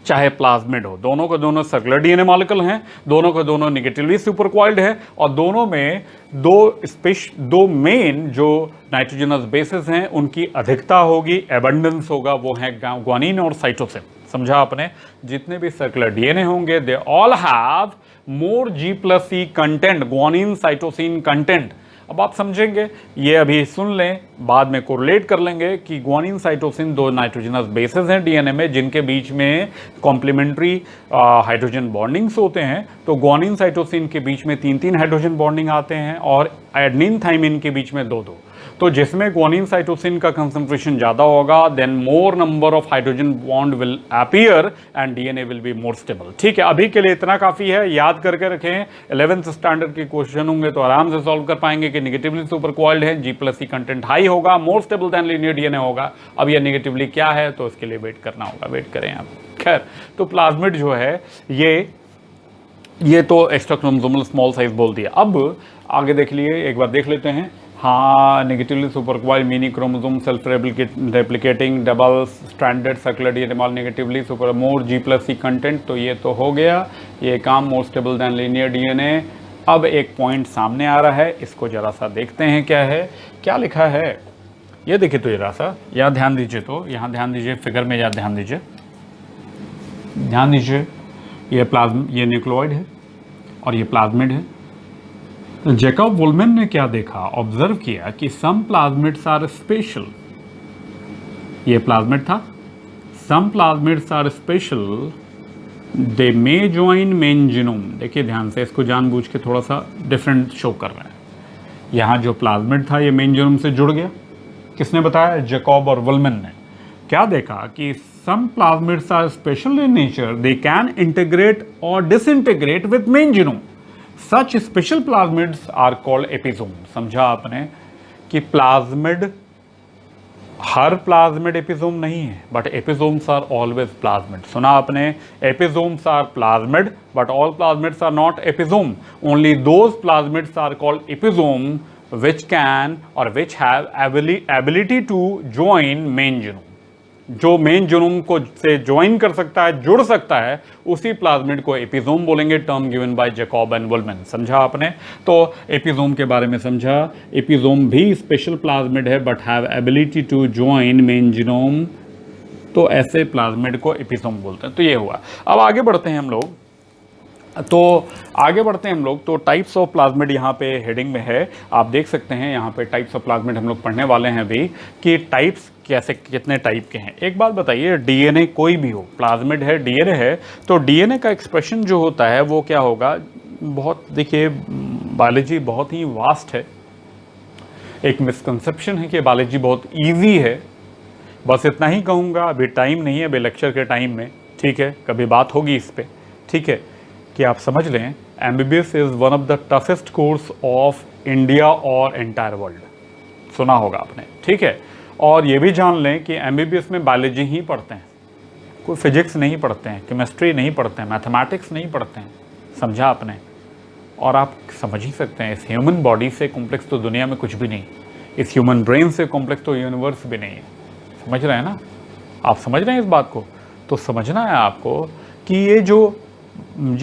चाहे प्लाज्मिड हो, दोनों का दोनों सर्कुलर डीएनए मॉलिक्यूल हैं, दोनों का दोनों नेगेटिवली सुपर क्वाइल्ड है, और दोनों में दो मेन जो नाइट्रोजनस बेसिस हैं उनकी अधिकता होगी, एबंडेंस होगा, वो है ग्वानिन और साइटोसिन। समझा आपने? जितने भी सर्कुलर डीएनए होंगे they all have more G+C content, guanine cytosine content. अब आप समझेंगे, ये अभी सुन लें, बाद में कोरिलेट कर लेंगे कि ग्वानिन साइटोसिन दो नाइट्रोजनस बेसेस हैं डीएनए में जिनके बीच में कॉम्प्लीमेंट्री हाइड्रोजन बॉन्डिंग्स होते हैं। तो ग्वानिन साइटोसिन के बीच में 3-3 हाइड्रोजन बॉन्डिंग आते हैं और एडेनिन थाइमिन के बीच में 2-2। तो जिसमें ग्वानिन साइटोसिन का कंसंट्रेशन ज़्यादा होगा then more number of hydrogen bond will appear and DNA will be more stable. ठीक है, अभी के लिए इतना काफ़ी है, याद करके रखें। 11th स्टैंडर्ड के क्वेश्चन होंगे तो आराम से सॉल्व कर पाएंगे कि नेगेटिवली सुपर क्वाइल्ड है, G+C कंटेंट हाई होगा, मोर स्टेबल दैन लीनियर डीएनए होगा। अब ये नेगेटिवली क्या है तो इसके लिए वेट करना होगा, वेट करें आप। खैर, तो प्लाज्मिड जो है ये तो एक्स्ट्रा क्रोमोसोमल स्मॉल साइज बोल दिया। अब आगे देख लिए, एक बार देख लेते हैं। हाँ, negatively super coiled mini chromosome self replicating double stranded circular DNA negatively super more G+C content, तो ये तो हो गया, ये काम more stable than linear DNA. अब एक पॉइंट सामने आ रहा है, इसको जरा सा देखते हैं क्या है, क्या लिखा है। ये देखिए तो जरा सा, यहाँ ध्यान दीजिए, तो यहाँ ध्यान दीजिए, फिगर में यहाँ ध्यान दीजिए, ध्यान दीजिए। ये न्यूक्लियोइड है और ये प्लाज्मिड है। तो जैकब वुलमैन ने क्या देखा, ऑब्जर्व किया कि सम प्लाज्मिड्स आर स्पेशल, ये प्लाज्मिड था, some plasmids are special, they may join main genome. देखिए ध्यान से, इसको जानबूझ के थोड़ा सा डिफरेंट शो कर रहे हैं। यहाँ जो प्लाज्मिड था ये मेन जीनोम से जुड़ गया, किसने बताया, जैकब और वुलमैन ने। क्या देखा कि some plasmids are special in nature, they can integrate और disintegrate with main genome. Such special plasmids are called episome. समझा आपने कि प्लाज्मिड, हर प्लाज्मिड एपिसोम नहीं है, but episomes are always plasmid. सुना आपने, episomes are plasmid but all plasmids are not episome. Only those plasmids are called episome which can और which have ability to join main genome. जो मेन जीनोम को से ज्वाइन कर सकता है, जुड़ सकता है, उसी प्लाज्मिड को एपिसोम बोलेंगे। Term given by Jacob and Wollman. समझा आपने? तो एपिसोम के बारे में समझा, एपिसोम भी स्पेशल प्लाज्मिड है but have ability to join main genome, तो ऐसे प्लाज्मिड को एपिसोम बोलते हैं। तो ये हुआ। अब आगे बढ़ते हैं हम लोग, तो टाइप्स ऑफ प्लाज्मिड यहाँ पे हेडिंग में है, आप देख सकते हैं। यहाँ पे टाइप्स ऑफ प्लाज्मिड हम लोग पढ़ने वाले हैं अभी कि टाइप्स कैसे, कितने टाइप के हैं। एक बात बताइए, डीएनए कोई भी हो, प्लाज्मिड है, डीएनए है, तो डीएनए का एक्सप्रेशन जो होता है वो क्या होगा। बहुत, देखिए बायोलॉजी बहुत ही वास्ट है। एक मिसकंसेप्शन है कि बायोलॉजी बहुत ईजी है, बस इतना ही कहूँगा। अभी टाइम नहीं है, अभी लेक्चर के टाइम में, ठीक है, कभी बात होगी इस पर, ठीक है, कि आप समझ लें MBBS is one of the toughest course of India और एंटायर वर्ल्ड। सुना होगा आपने, ठीक है। और ये भी जान लें कि एमबीबीएस में बायोलॉजी ही पढ़ते हैं, कोई फिजिक्स नहीं पढ़ते हैं, केमिस्ट्री नहीं पढ़ते हैं, मैथमेटिक्स नहीं पढ़ते हैं। समझा आपने? और आप समझ ही सकते हैं, इस ह्यूमन बॉडी से कॉम्प्लेक्स तो दुनिया में कुछ भी नहीं, इस ह्यूमन ब्रेन से कॉम्प्लेक्स तो यूनिवर्स भी नहीं है। समझ रहे हैं ना? आप समझ रहे हैं इस बात को? तो समझना है आपको कि ये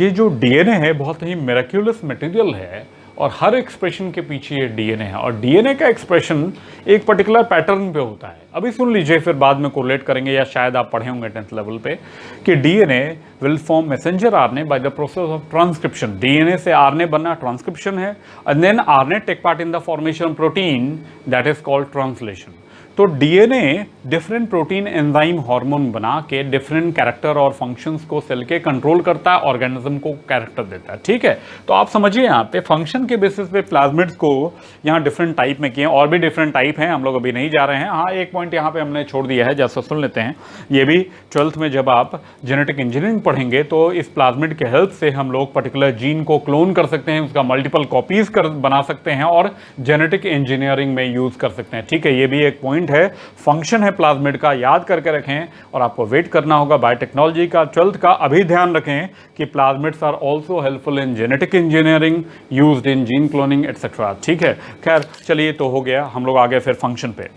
जो डीएनए है बहुत ही मिरेक्युलस मटेरियल है, और हर एक्सप्रेशन के पीछे ये डीएनए है, और डीएनए का एक्सप्रेशन एक पर्टिकुलर पैटर्न पे होता है। अभी सुन लीजिए, फिर बाद में कोरिलेट करेंगे, या शायद आप पढ़े होंगे 10th लेवल पे, कि DNA will form messenger RNA by the process of transcription. DNA से आरएनए बनना ट्रांसक्रिप्शन है, and then RNA take part in the formation of protein, that is called translation. तो DNA different protein enzyme hormone बना के डिफरेंट कैरेक्टर और फंक्शंस को सेल के कंट्रोल करता है, ऑर्गेनिज्म को कैरेक्टर देता है। ठीक है, तो आप समझिए यहाँ पे फंक्शन के बेसिस पे प्लाज्मिड्स को यहाँ डिफरेंट टाइप में किए, और भी डिफरेंट टाइप हैं, हम लोग अभी नहीं जा रहे हैं। हाँ, एक पॉइंट यहाँ पे हमने छोड़ दिया है, जैसा सुन लेते हैं। ये भी 12th में जब आप जेनेटिक इंजीनियरिंग पढ़ेंगे तो इस प्लाज्मिड के हेल्प से हम लोग पर्टिकुलर जीन को क्लोन कर सकते हैं, उसका मल्टीपल कॉपीज बना सकते हैं और जेनेटिक इंजीनियरिंग में यूज कर सकते हैं। ठीक है, ये भी एक पॉइंट है, फंक्शन है प्लाज्मिड का, याद करके रखें और आपको वेट करना होगा बायोटेक्नोलॉजी का 12th का। अभी ध्यान रखें कि plasmids are also helpful in genetic engineering, used in gene cloning et cetera. ठीक है, खैर चलिए, तो हो गया, हम लोग आ गए फिर फंक्शन पे।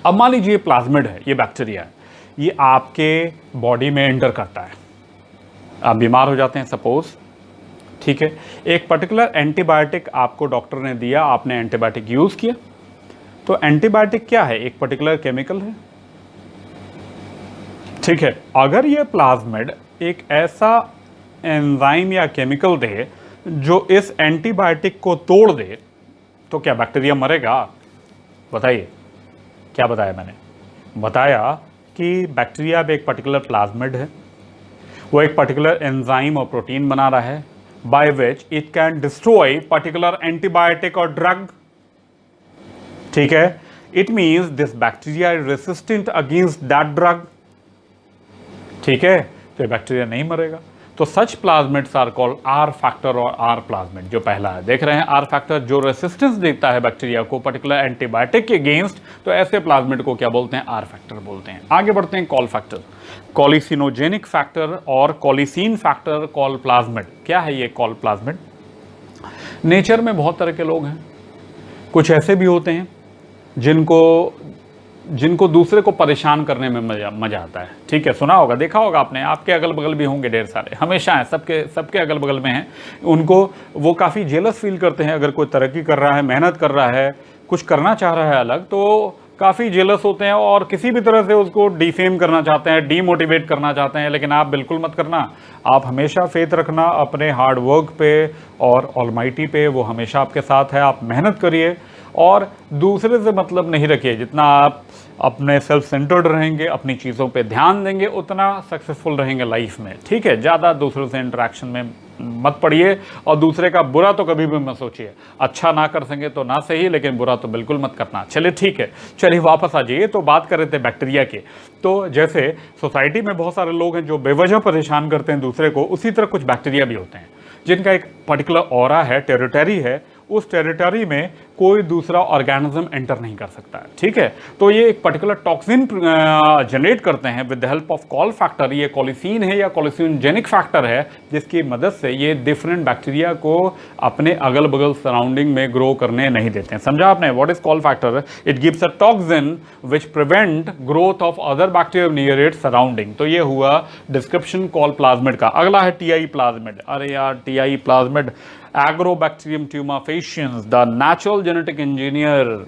अब मान लीजिए प्लाज्मिड है, ये बैक्टीरिया है, ये आपके बॉडी में एंटर करता है, आप बीमार हो जाते हैं सपोज। ठीक है, एक पर्टिकुलर एंटीबायोटिक आपको डॉक्टर ने दिया, आपने एंटीबायोटिक यूज किया, तो एंटीबायोटिक क्या है? एक पर्टिकुलर केमिकल है। ठीक है, अगर ये प्लाज्मिड एक ऐसा एंजाइम या केमिकल दे जो इस एंटीबायोटिक को तोड़ दे, तो क्या बैक्टीरिया मरेगा? बताइए, क्या बताया मैंने? बताया कि बैक्टीरिया भी एक पर्टिकुलर प्लाज्मिड है, वो एक पर्टिकुलर एंजाइम और प्रोटीन बना रहा है by which it can destroy particular antibiotic और ड्रग। ठीक है, it means this bacteria is resistant against that drug. ठीक है, तो ये बैक्टीरिया नहीं मरेगा। तो such plasmids are called R factor और आर प्लाज्मिड। जो पहला है, देख रहे हैं, आर फैक्टर जो रेसिस्टेंस देता है बैक्टीरिया को पर्टिकुलर एंटीबायोटिक के अगेंस्ट, तो ऐसे प्लाज्मिड को क्या बोलते हैं? आर फैक्टर बोलते हैं। आगे बढ़ते हैं, कॉल फैक्टर, कॉलिसिनोजेनिक फैक्टर और कॉलिसीन फैक्टर कॉल प्लाज्मिड। क्या है ये कॉल प्लाज्मिड? नेचर में बहुत तरह के लोग हैं, कुछ ऐसे भी होते हैं जिनको दूसरे को परेशान करने में मजा आता है। ठीक है, सुना होगा, देखा होगा आपने, आपके अगल बगल भी होंगे ढेर सारे, हमेशा है, सबके अगल बगल में हैं। उनको वो काफ़ी जेलस फील करते हैं, अगर कोई तरक्की कर रहा है, मेहनत कर रहा है, कुछ करना चाह रहा है अलग, तो काफ़ी जेलस होते हैं और किसी भी तरह से उसको डिफेम करना चाहते हैं, डीमोटिवेट करना चाहते हैं। लेकिन आप बिल्कुल मत करना, आप हमेशा फेथ रखना अपने हार्ड वर्क पे और ऑलमाइटी पे, वो हमेशा आपके साथ है। आप मेहनत करिए और दूसरे से मतलब नहीं रखिए। जितना आप अपने सेल्फ सेंटर्ड रहेंगे, अपनी चीज़ों पे ध्यान देंगे, उतना सक्सेसफुल रहेंगे लाइफ में। ठीक है, ज़्यादा दूसरों से इंटरेक्शन में मत पड़िए और दूसरे का बुरा तो कभी भी मत सोचिए। अच्छा ना कर सकें तो ना सही, लेकिन बुरा तो बिल्कुल मत करना। चलिए ठीक है, चलिए वापस आ जाइए। तो बात कर रहे थे बैक्टीरिया की। तो जैसे सोसाइटी में बहुत सारे लोग हैं जो बेवजह परेशान करते हैं दूसरे को, उसी तरह कुछ बैक्टीरिया भी होते हैं जिनका एक पर्टिकुलर ऑरा है, टेरिटरी है, उस टेरिटरी में कोई दूसरा ऑर्गेनिज्म एंटर नहीं कर सकता है। ठीक है, तो ये एक पर्टिकुलर टॉक्सिन जनरेट करते हैं with the help of call factor. ये कॉलिसीन है या कॉलिसिनजेनिक फैक्टर है, जिसकी मदद से ये डिफरेंट बैक्टीरिया को अपने अगल बगल सराउंडिंग में ग्रो करने नहीं देते हैं। समझा आपने? What is call factor? It gives a toxin which prevent growth of other bacteria near it surrounding. तो ये हुआ डिस्क्रिप्शन कॉल प्लाज्मिड का। अगला है टीआई प्लाज्मिड। अरे यार, Ti plasmid, Agrobacterium tumefaciens, the natural genetic engineer.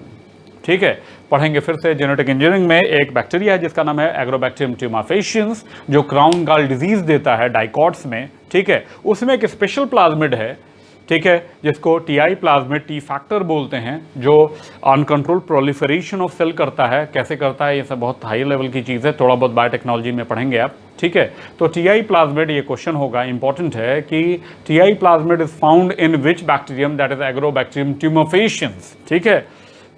ठीक है, पढ़ेंगे फिर से। जेनेटिक इंजीनियरिंग में एक बैक्टीरिया है जिसका नाम है एग्रोबैक्टीरियम ट्यूमाफेशियंस, जो क्राउन गाल डिजीज देता है डाइकॉट्स में। ठीक है, उसमें एक स्पेशल प्लाज्मिड है, ठीक है, जिसको टीआई प्लाज्मिड, टी फैक्टर बोलते हैं, जो अनकंट्रोल प्रोलिफरेशन ऑफ सेल करता है। कैसे करता है, ये सब बहुत हाई लेवल की चीज़ है, थोड़ा बहुत बायोटेक्नोलॉजी में पढ़ेंगे आप। ठीक है, तो टीआई प्लाज्मिड, ये क्वेश्चन होगा, इंपॉर्टेंट है कि Ti plasmid is found in which bacterium? That is Agrobacterium tumefaciens. ठीक है,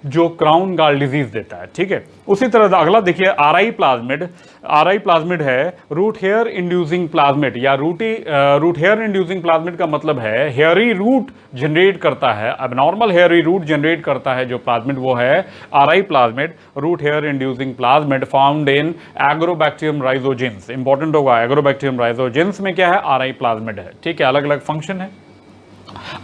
जो क्राउन गाल डिजीज देता है। ठीक है, उसी तरह अगला देखिए, आरआई प्लाज्मिड। आरआई प्लाज्मिड है रूट हेयर इंड्यूसिंग प्लाज्मिड, या रूट हेयर इंड्यूसिंग प्लाज्मिड का मतलब है हेयरी रूट जनरेट करता है, अबनॉर्मल हेयरी रूट जनरेट करता है जो प्लाज्मिड, वो है Ri plasmid, root hair inducing plasmid, found in Agrobacterium rhizogenes. Important होगा, एग्रोबैक्टीरियम राइजोजेंस में क्या है? आरआई प्लाज्मिड है। ठीक है, अलग अलग फंक्शन है।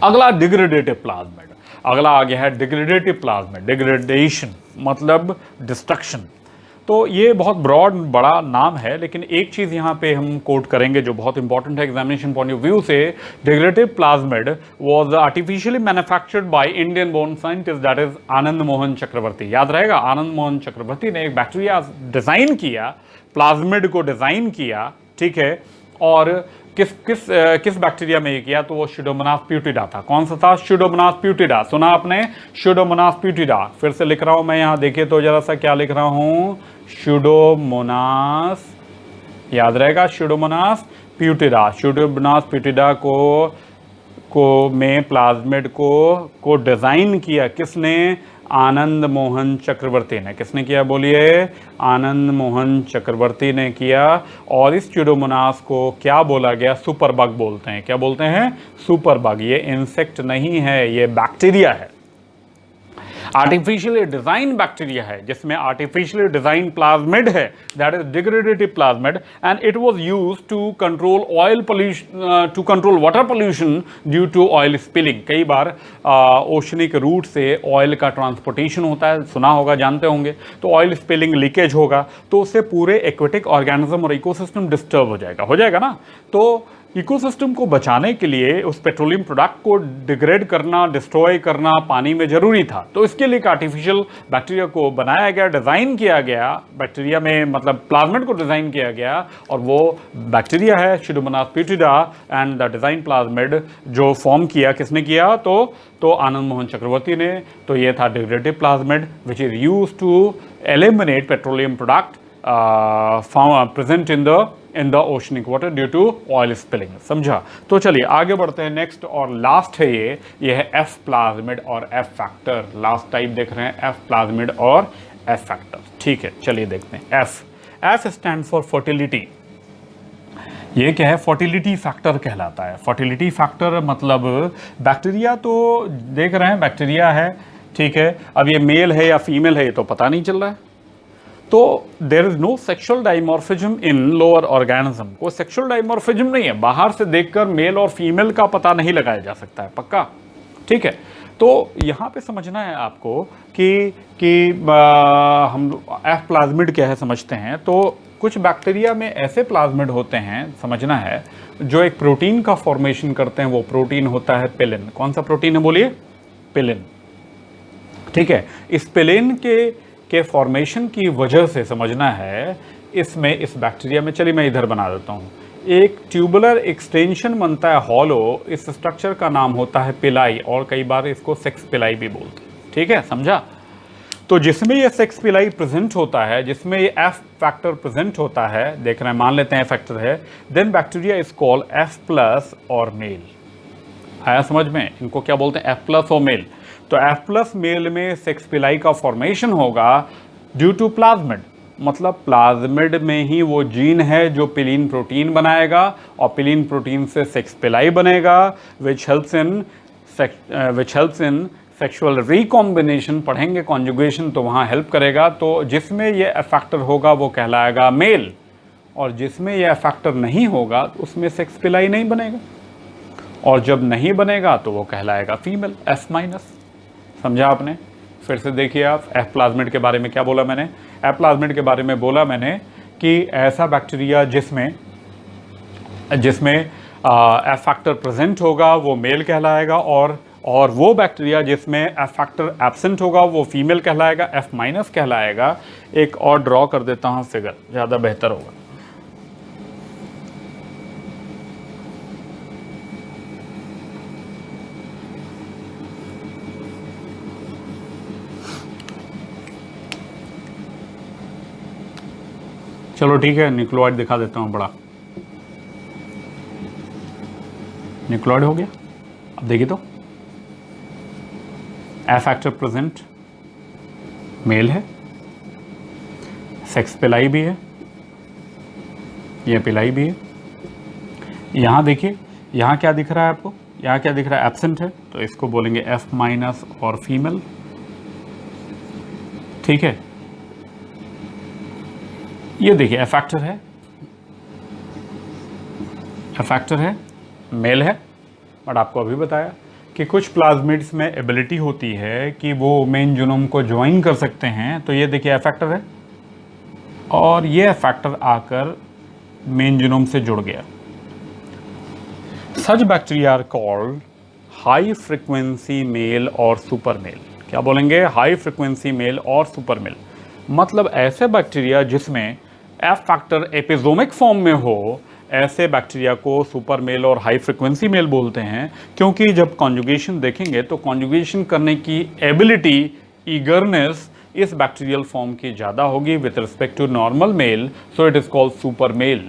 अगला डिग्रेडेटिव प्लाज्मिड। अगला आ गया है डिग्रेडेटिव प्लाज्मिड। डिग्रेडेशन मतलब डिस्ट्रक्शन। तो ये बहुत ब्रॉड बड़ा नाम है, लेकिन एक चीज़ यहाँ पे हम कोट करेंगे जो बहुत इंपॉर्टेंट है एग्जामिनेशन पॉइंट ऑफ व्यू से। Degradative plasmid was artificially manufactured by Indian born scientist, that is Anand Mohan Chakrabarty. याद रहेगा, आनंद मोहन चक्रवर्ती ने एक बैक्टीरिया डिज़ाइन किया, प्लाज्मिड को डिज़ाइन किया। ठीक है, और किस बैक्टीरिया में ये किया, तो वो स्यूडोमोनास प्यूटिडा था। कौन सा था? स्यूडोमोनास प्यूटिडा। सुना आपने? स्यूडोमोनास प्यूटिडा। फिर से लिख रहा हूं मैं यहाँ, देखिए तो जरा सा क्या लिख रहा हूं, स्यूडोमोनास, याद रहेगा, स्यूडोमोनास प्यूटिडा। स्यूडोमोनास प्यूटिडा को में प्लाज्मिड को डिजाइन किया किसने? आनंद मोहन चक्रवर्ती ने। किसने किया बोलिए? आनंद मोहन चक्रवर्ती ने किया। और इस स्यूडोमोनास को क्या बोला गया? सुपर बग बोलते हैं। क्या बोलते हैं? Super bug. ये इंसेक्ट नहीं है, ये बैक्टीरिया है, आर्टिफिशियली डिजाइन बैक्टीरिया है, जिसमें आर्टिफिशियली डिजाइन प्लाज्मिड है, that is degradative plasmid, and it was used to control oil pollution, to control water pollution due to oil spilling. कई बार ओशनिक रूट से ऑयल का ट्रांसपोर्टेशन होता है, सुना होगा, जानते होंगे, तो ऑयल स्पिलिंग, लीकेज होगा, तो उससे पूरे एक्वेटिक ऑर्गेनिज्म और इकोसिस्टम डिस्टर्ब हो जाएगा ना। तो इकोसिस्टम को बचाने के लिए उस पेट्रोलियम प्रोडक्ट को डिग्रेड करना, डिस्ट्रॉय करना पानी में जरूरी था। तो इसके लिए एक आर्टिफिशियल बैक्टीरिया को बनाया गया, डिज़ाइन किया गया, बैक्टीरिया में मतलब प्लाज्मिड को डिज़ाइन किया गया, और वो बैक्टीरिया है Pseudomonas प्यूटिडा, and the design plasmid जो फॉर्म किया किसने किया? तो आनंद मोहन चक्रवर्ती ने। तो ये था degradative plasmid which is use to eliminate petroleum product present in the oceanic water due to oil spilling. समझा? तो चलिए आगे बढ़ते हैं। नेक्स्ट और लास्ट है ये है एफ प्लाज्मिड और एफ फैक्टर। लास्ट टाइप देख रहे हैं, एफ प्लाज्मिड और एफ फैक्टर। ठीक है, चलिए देखते हैं। F stand for fertility. ये क्या है? फर्टिलिटी फैक्टर कहलाता है। फर्टिलिटी फैक्टर मतलब बैक्टीरिया, तो देख रहे हैं बैक्टीरिया है, ठीक है, अब ये मेल है या फीमेल है ये तो पता नहीं चल रहा है। तो there is no sexual dimorphism in lower organism. कोई सेक्सुअल डाइमॉर्फिज्म नहीं है, बाहर से देखकर मेल और फीमेल का पता नहीं लगाया जा सकता है, पक्का, ठीक है। तो यहाँ पे समझना है आपको कि हम एफ प्लाज्मिड क्या है समझते हैं। तो कुछ बैक्टीरिया में ऐसे प्लाज्मिड होते हैं, समझना है, जो एक प्रोटीन का फॉर्मेशन करते हैं। वो प्रोटीन होता है पेलिन। कौन सा प्रोटीन है बोलिए? पेलिन, ठीक है। इस पेलिन के फॉर्मेशन की वजह से समझना है इसमें, इस बैक्टीरिया में, चलिए मैं इधर बना देता हूँ, एक ट्यूबुलर एक्सटेंशन बनता है हॉलो। इस स्ट्रक्चर का नाम होता है पिलाई, और कई बार इसको सेक्स पिलाई भी बोलते हैं, ठीक है, समझा? तो जिसमें ये सेक्स पिलाई प्रेजेंट होता है, जिसमें ये एफ फैक्टर प्रेजेंट होता है, देख रहे हैं, मान लेते हैं फैक्टर है, then bacteria is called F plus और मेल। आया समझ में? इनको क्या बोलते हैं? एफ प्लस और मेल। तो एफ प्लस मेल में सेक्स पिलाई का फॉर्मेशन होगा ड्यू टू प्लाज्मिड, मतलब प्लाज्मिड में ही वो जीन है जो पिलीन प्रोटीन बनाएगा, और पिलीन प्रोटीन से सेक्स पिलाई बनेगा, which helps in sexual recombination. पढ़ेंगे कॉन्जुगेशन तो वहाँ हेल्प करेगा। तो जिसमें ये फैक्टर होगा वो कहलाएगा मेल, और जिसमें यह फैक्टर नहीं होगा तो उसमें सेक्स पिलाई नहीं बनेगा, और जब नहीं बनेगा तो वो कहलाएगा फीमेल, एफ माइनस। समझा आपने? फिर से देखिए आप, एफ प्लाज्मिड के बारे में क्या बोला मैंने? एफ प्लाज्मिड के बारे में बोला मैंने कि ऐसा बैक्टीरिया जिसमें एफ फैक्टर प्रेजेंट होगा वो मेल कहलाएगा, और वो बैक्टीरिया जिसमें एफ फैक्टर एब्सेंट होगा वो फीमेल कहलाएगा, एफ माइनस कहलाएगा। एक और ड्रॉ कर देता हूँ फिगर, ज़्यादा बेहतर होगा। चलो ठीक है, न्यूक्लियोइड दिखा देता हूँ बड़ा। न्यूक्लियोइड हो गया। अब देखिए तो एफ फैक्टर प्रेजेंट, मेल है, सेक्स पिलाई भी है, ये पिलाई भी है। यहाँ देखिए, यहाँ क्या दिख रहा है आपको? यहाँ क्या दिख रहा है? एब्सेंट है, तो इसको बोलेंगे एफ माइनस और फीमेल, ठीक है। ये देखिए एफ फैक्टर है, एफ फैक्टर है, मेल है, बट आपको अभी बताया कि कुछ प्लाज्मिड्स में एबिलिटी होती है कि वो मेन जीनोम को ज्वाइन कर सकते हैं। तो ये देखिए एफ फैक्टर है, और ये एफ फैक्टर आकर मेन जीनोम से जुड़ गया। Such bacteria are called high frequency male और सुपर मेल। क्या बोलेंगे? हाई फ्रिक्वेंसी मेल और सुपर मेल, मतलब ऐसे बैक्टीरिया जिसमें एफ फैक्टर एपिजोमिक फॉर्म में हो, ऐसे बैक्टीरिया को सुपर मेल और हाई फ्रिक्वेंसी मेल बोलते हैं, क्योंकि जब कॉन्जुगेशन देखेंगे तो कॉन्जुगेशन करने की एबिलिटी, ईगरनेस इस बैक्टीरियल फॉर्म की ज़्यादा होगी with respect to normal male, so it is called super male.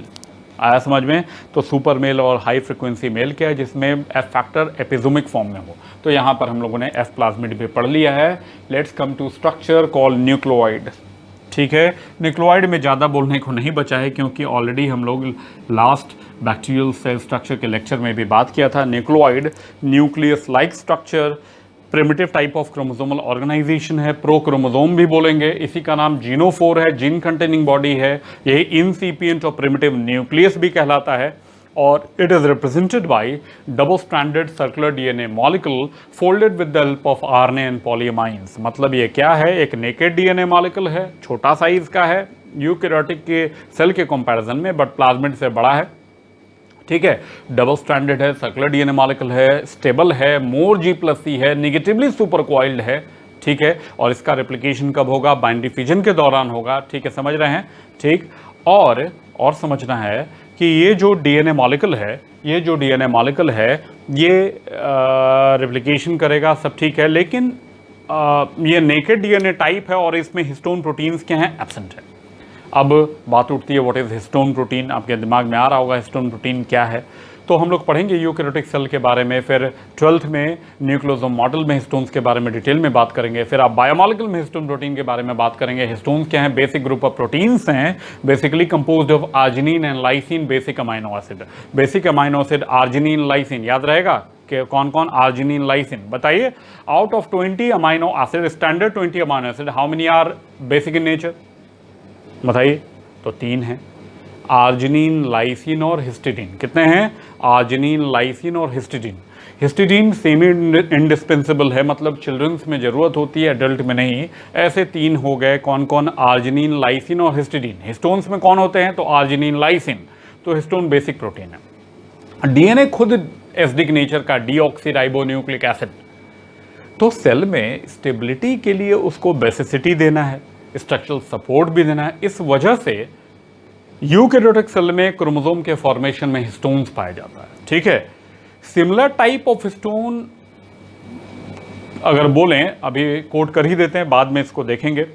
आया समझ में? तो सुपर मेल और हाई फ्रिक्वेंसी मेल क्या है, जिसमें एफ फैक्टर एपिजोमिक फॉर्म में हो। तो यहाँ पर हम लोगों ने एफ प्लाज्मिड भी पढ़ लिया है। Let's come to structure called nucleoid. ठीक है, न्यूक्लियोइड में ज़्यादा बोलने को नहीं बचा है, क्योंकि ऑलरेडी हम लोग लास्ट बैक्टीरियल सेल स्ट्रक्चर के लेक्चर में भी बात किया था। Nucleoid nucleus like structure, primitive type of chromosomal organisation है, प्रोक्रोमोसोम भी बोलेंगे, इसी का नाम जीनोफोर है, जीन कंटेनिंग बॉडी है, यही इनसिपिएंट और प्रिमिटिव न्यूक्लियस भी कहलाता है। और it is represented by double stranded circular DNA molecule folded with the help of RNA and polyamines. मतलब ये क्या है, एक नेकेड डीएनए मॉलिक्यूल है, छोटा साइज का है यूकैरियोटिक के सेल के कंपैरिजन में, बट प्लाज्मिड से बड़ा है। ठीक है, डबल स्ट्रैंडेड है, सर्कुलर डीएनए मॉलिक्यूल है, स्टेबल है, मोर G+C है, निगेटिवली सुपर कॉइल्ड है। ठीक है, और इसका रेप्लिकेशन कब होगा, बाइंडरी फिजन के दौरान होगा। ठीक है, समझ रहे हैं? ठीक, और समझना है कि ये जो डीएनए मॉलिक्यूल है, ये रेप्लिकेशन करेगा, सब ठीक है, लेकिन ये नेकेड डीएनए टाइप है और इसमें हिस्टोन प्रोटीन्स क्या हैं, एब्सेंट है। अब बात उठती है व्हाट इज हिस्टोन प्रोटीन। आपके दिमाग में आ रहा होगा हिस्टोन प्रोटीन क्या है, तो हम लोग पढ़ेंगे यूकैरियोटिक सेल के बारे में, फिर 12th में न्यूक्लियोसोम मॉडल में हिस्टोन्स के बारे में डिटेल में बात करेंगे, फिर आप बायोमॉलिक्यूल में हिस्टोन प्रोटीन के बारे में बात करेंगे। हिस्टोन्स क्या है, बेसिक ग्रुप ऑफ प्रोटीन्स हैं, basically composed of arginine and lysine basic amino acid. Basic amino acid arginine lysine, याद रहेगा कि कौन कौन, आर्जिनिन लाइसिन। बताइए, out of 20 amino acid, standard 20 amino acid, how many are basic in nature? बताइए, तो 3 हैं, आर्जिनिन, लाइसिन और हिस्टिडीन। कितने हैं? आर्जिनिन, लाइसिन और हिस्टिडीन। हिस्टिडीन सेमी इंडिस्पेंसिबल है, मतलब चिल्ड्रंस में ज़रूरत होती है, एडल्ट में नहीं। ऐसे 3 हो गए, कौन कौन, आर्जिनिन, लाइसिन और हिस्टिडीन। हिस्टोन्स में कौन होते हैं, तो आर्जिनिन, लाइसिन। तो हिस्टोन बेसिक प्रोटीन है। डीएनए खुद एसिडिक नेचर का, डीऑक्सीराइबोन्यूक्लिक एसिड। तो सेल में स्टेबिलिटी के लिए उसको बेसिसिटी देना है, स्ट्रक्चरल सपोर्ट भी देना है। इस वजह से यूकैरियोटिक सेल में क्रोमोसोम के फॉर्मेशन में हिस्टोन्स पाया जाता है। ठीक है, सिमिलर टाइप ऑफ हिस्टोन अगर बोलें, अभी कोट कर ही देते हैं, बाद में इसको देखेंगे,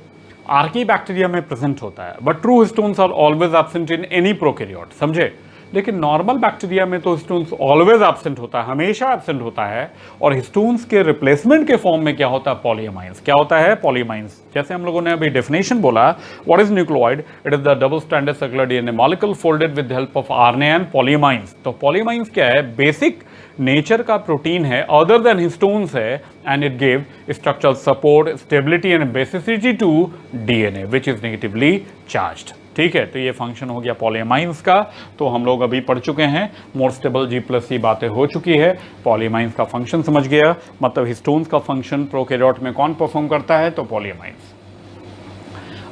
आर्की बैक्टीरिया में प्रेजेंट होता है, but true histones are always absent in any prokaryote. समझे? लेकिन नॉर्मल बैक्टीरिया में तो हिस्टोन्स ऑलवेज एब्सेंट होता है, हमेशा एब्सेंट होता है। और हिस्टोन्स के रिप्लेसमेंट के फॉर्म में क्या होता है, पॉलीअमाइंस। क्या होता है, पॉलीअमाइंस। जैसे हम लोगों ने अभी डेफिनेशन बोला, what is nucleoid? It is the double stranded circular DNA molecule folded with the help of RNA and polyamines. तो पॉलीअमाइंस क्या है, बेसिक नेचर का प्रोटीन है, अदर देन हिस्टोन्स है, and it give structural support, stability and basicity to DNA which is negatively charged. ठीक है, तो ये फंक्शन हो गया पॉलीअमाइंस का। तो हम लोग अभी पढ़ चुके हैं, मोर स्टेबल G+C बातें हो चुकी है, पॉलीअमाइंस का फंक्शन समझ गया, मतलब हिस्टोन्स का फंक्शन प्रोकैरियोट में कौन परफॉर्म करता है, तो पॉलीअमाइंस।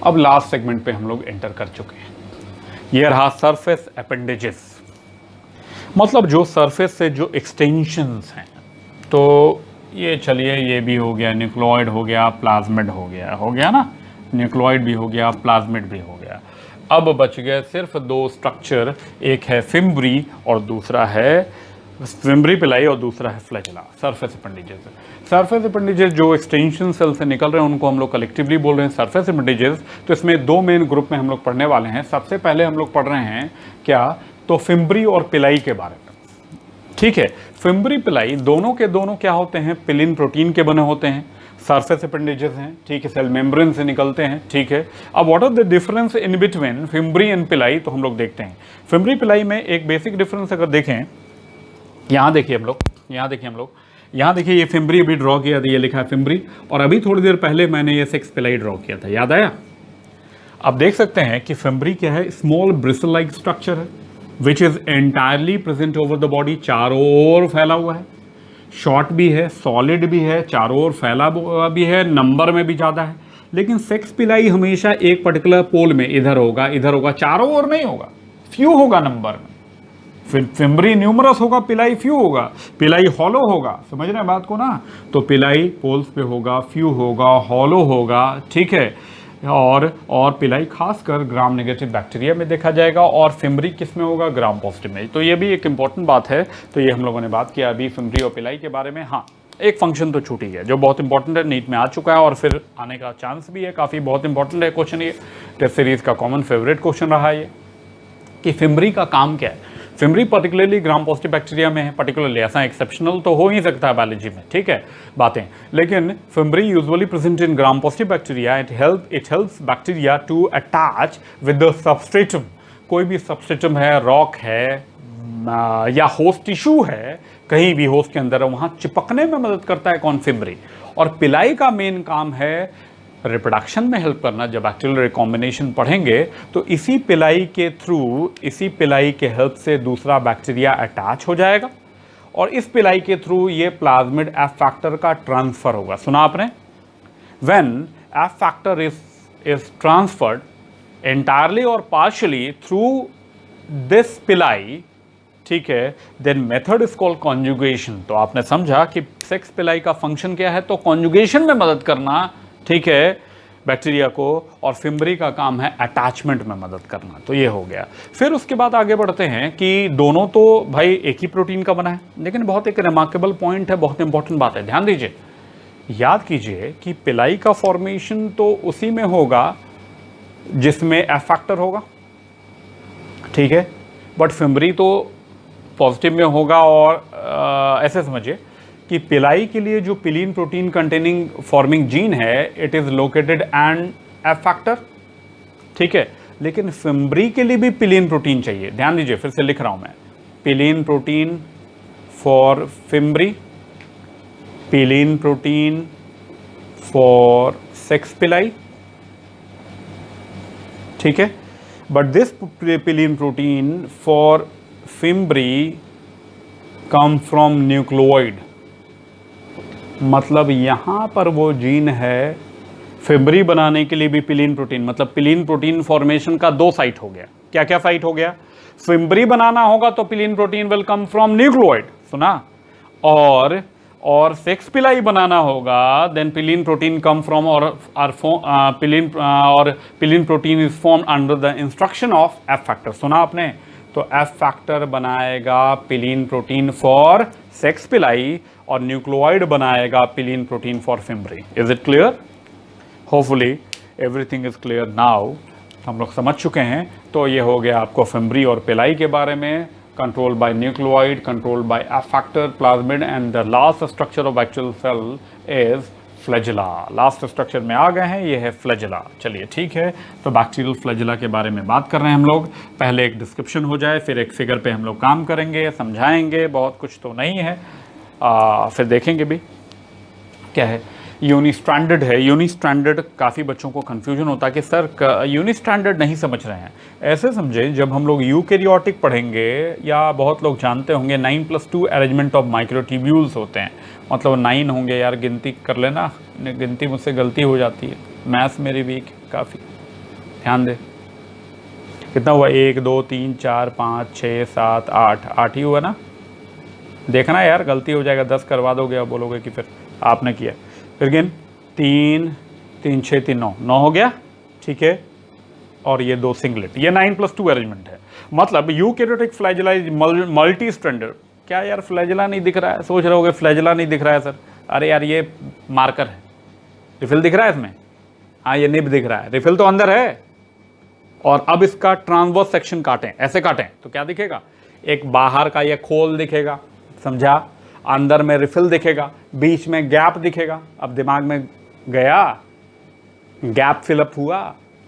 अब लास्ट सेगमेंट पे हम लोग एंटर कर चुके हैं। ये रहा सरफेस अपेंडेजेस, मतलब जो सरफेस से जो एक्सटेंशंस हैं। तो ये चलिए, ये भी हो गया, न्यूक्लियोइड हो गया, प्लाज्मिड हो गया ना, न्यूक्लियोइड भी हो गया, प्लाज्मिड भी हो गया। अब बच गए सिर्फ 2 स्ट्रक्चर, एक है फिम्ब्री और दूसरा है फिम्ब्री पिलाई और दूसरा है flagella, surface appendages. Surface appendages जो एक्सटेंशन सेल से निकल रहे हैं उनको हम लोग कलेक्टिवली बोल रहे हैं सरफेस अपेंडेजेस। तो इसमें 2 मेन ग्रुप में हम लोग पढ़ने वाले हैं। सबसे पहले हम लोग पढ़ रहे हैं क्या, तो फिम्ब्री और पिलाई के बारे में। ठीक है, फिम्ब्री पिलाई दोनों के दोनों क्या होते हैं, पिलिन प्रोटीन के बने होते हैं, सरफेस अपेंडेजेस हैं। ठीक है, सेल मेम्ब्रेन से निकलते हैं। ठीक है, अब what are the difference in between fimbriae and pili, तो हम लोग देखते हैं। फिम्ब्री पिलाई में एक बेसिक डिफरेंस अगर देखें, यहाँ देखिए हम लोग, यहाँ देखिए ये फिम्ब्री अभी ड्रॉ किया था, ये लिखा है फिम्ब्री, और अभी थोड़ी देर पहले मैंने ये 6 पिलाई ड्रॉ किया था, याद आया? अब देख सकते हैं कि फिम्ब्री क्या है, स्मॉल ब्रिसल लाइक स्ट्रक्चर है, which is entirely present over the body, चारों ओर फैला हुआ है, शॉर्ट भी है, सॉलिड भी है, चारों ओर फैला भी है, नंबर में भी ज़्यादा है। लेकिन सेक्स पिलाई हमेशा एक पर्टिकुलर पोल में, इधर होगा, चारों ओर नहीं होगा, फ्यू होगा नंबर में। फिर फिम्ब्री न्यूमरस होगा, पिलाई फ्यू होगा, पिलाई हॉलो होगा। समझ रहे हैं बात को ना? तो पिलाई पोल्स पे होगा, फ्यू होगा, हॉलो होगा। ठीक है, और पिलाई खासकर ग्राम नेगेटिव बैक्टीरिया में देखा जाएगा, और फिमरी किस में होगा, ग्राम पॉजिटिव में। तो ये भी एक इंपॉर्टेंट बात है। तो ये हम लोगों ने बात किया अभी फिमरी और पिलाई के बारे में। हाँ, एक फंक्शन तो छूट ही है जो बहुत इंपॉर्टेंट है, नीट में आ चुका है और फिर आने का चांस भी है, काफ़ी बहुत इंपॉर्टेंट है क्वेश्चन। ये टेस्ट सीरीज का कॉमन फेवरेट क्वेश्चन रहा है ये, कि फिमरी का काम क्या है। फिमरी पर्टिकुलरली ग्राम पॉजिटिव बैक्टीरिया में है, पर्टिकुलरली ऐसा एक्सेप्शनल तो हो ही सकता है बायोलॉजी में, ठीक है बातें, लेकिन fimbriae usually present in gram positive bacteria. It helps bacteria to attach with the substratum. कोई भी सबस्ट्रेटम है, रॉक है या होस्ट टिश्यू है, कहीं भी होस्ट के अंदर, वहाँ चिपकने में मदद करता है कौन, फिमरी। और पिलाई का मेन काम है रिप्रोडक्शन में हेल्प करना। जब बैक्टीरियल रिकॉम्बिनेशन पढ़ेंगे तो इसी पिलाई के थ्रू, इसी पिलाई के हेल्प से दूसरा बैक्टीरिया अटैच हो जाएगा और इस पिलाई के थ्रू ये प्लाज्मिड एफ फैक्टर का ट्रांसफर होगा। सुना आपने, when F factor is transferred entirely और पार्शियली थ्रू दिस पिलाई, ठीक है, then method is called conjugation. तो आपने समझा कि सेक्स पिलाई का फंक्शन क्या है, तो कॉन्जुगेशन में मदद करना, ठीक है, बैक्टीरिया को, और फिमरी का काम है अटैचमेंट में मदद करना। तो ये हो गया। फिर उसके बाद आगे बढ़ते हैं कि दोनों तो भाई एक ही प्रोटीन का बना है, लेकिन बहुत एक रिमार्केबल पॉइंट है, बहुत इंपॉर्टेंट बात है, ध्यान दीजिए, याद कीजिए कि पिलाई का फॉर्मेशन तो उसी में होगा जिसमें एफ फैक्टर होगा, ठीक है, बट फिमरी तो पॉजिटिव में होगा। और ऐसे समझिए कि पिलाई के लिए जो pilin protein containing forming gene है, it is located and F factor, ठीक है, लेकिन फिमरी के लिए भी पिलीन प्रोटीन चाहिए। ध्यान दीजिए, फिर से लिख रहा हूं मैं, पिलीन protein for fimbria, पिलीन protein for sex पिलाई, ठीक है, but this पिलीन protein for fimbria come from nucleoid. मतलब यहां पर वो जीन है फिमरी बनाने के लिए भी पिलीन प्रोटीन, मतलब पिलीन प्रोटीन फॉर्मेशन का दो साइट हो गया। क्या क्या साइट हो गया, फिमरी बनाना होगा तो pilin protein will come from nucleoid, सुना, और सेक्स पिलाई बनाना होगा then pilin protein come from और pilin protein is form under the instruction of F factor, सुना आपने। तो एफ फैक्टर बनाएगा पिलीन प्रोटीन फॉर सेक्स पिलाई और न्यूक्लियोइड बनाएगा पिलीन protein for fimbria. Is it clear? Hopefully everything is clear now. हम लोग समझ चुके हैं। तो ये हो गया आपको फिमरी और पिलाई के बारे में, control by nucleoid, control by F factor, plasmid, and the last structure of bacterial cell is flagella. Last structure में आ गए हैं, ये है फ्लैजेला। चलिए ठीक है, तो बैक्टीरियल फ्लैजेला के बारे में बात कर रहे हैं हम लोग। पहले एक डिस्क्रिप्शन हो जाए, फिर एक फिगर पे हम लोग काम करेंगे, समझाएंगे, बहुत कुछ तो नहीं है, फिर देखेंगे भी क्या है। यूनिस्ट्रैंडेड है। यूनिस्ट्रैंडेड काफ़ी बच्चों को कन्फ्यूजन होता है कि सर यूनिस्ट्रैंडेड नहीं समझ रहे हैं। ऐसे समझे, जब हम लोग यूकैरियोटिक पढ़ेंगे, या बहुत लोग जानते होंगे 9+2 अरेंजमेंट ऑफ माइक्रोट्यूब्यूल्स होते हैं, मतलब 9 होंगे। यार गिनती कर लेना, गिनती मुझसे गलती हो जाती है, मैथ्स मेरी वीक काफ़ी, ध्यान दे। कितना हुआ, 1 2 3 4 5 6 7 8 ही हुआ ना। देखना यार, गलती हो जाएगा, 10 करवा दोगे और बोलोगे कि फिर आपने किया। फिर गिन, 3 3 6 3 9 हो गया, ठीक है। और ये 2 सिंगलेट, ये 9+2 अरेंजमेंट है। मतलब eukaryotic flagella is multi stranded. क्या यार फ्लैजेला नहीं दिख रहा है, सोच रहे होगे फ्लैजेला नहीं दिख रहा है सर। अरे यार ये मार्कर है, रिफिल दिख रहा है इसमें, हाँ ये निब दिख रहा है, रिफिल तो अंदर है। और अब इसका ट्रांसवर्स सेक्शन काटें, ऐसे काटें तो क्या दिखेगा, एक बाहर का ये खोल दिखेगा, समझा, अंदर में रिफिल दिखेगा, बीच में गैप दिखेगा। अब दिमाग में गया, गैप फिलअप हुआ,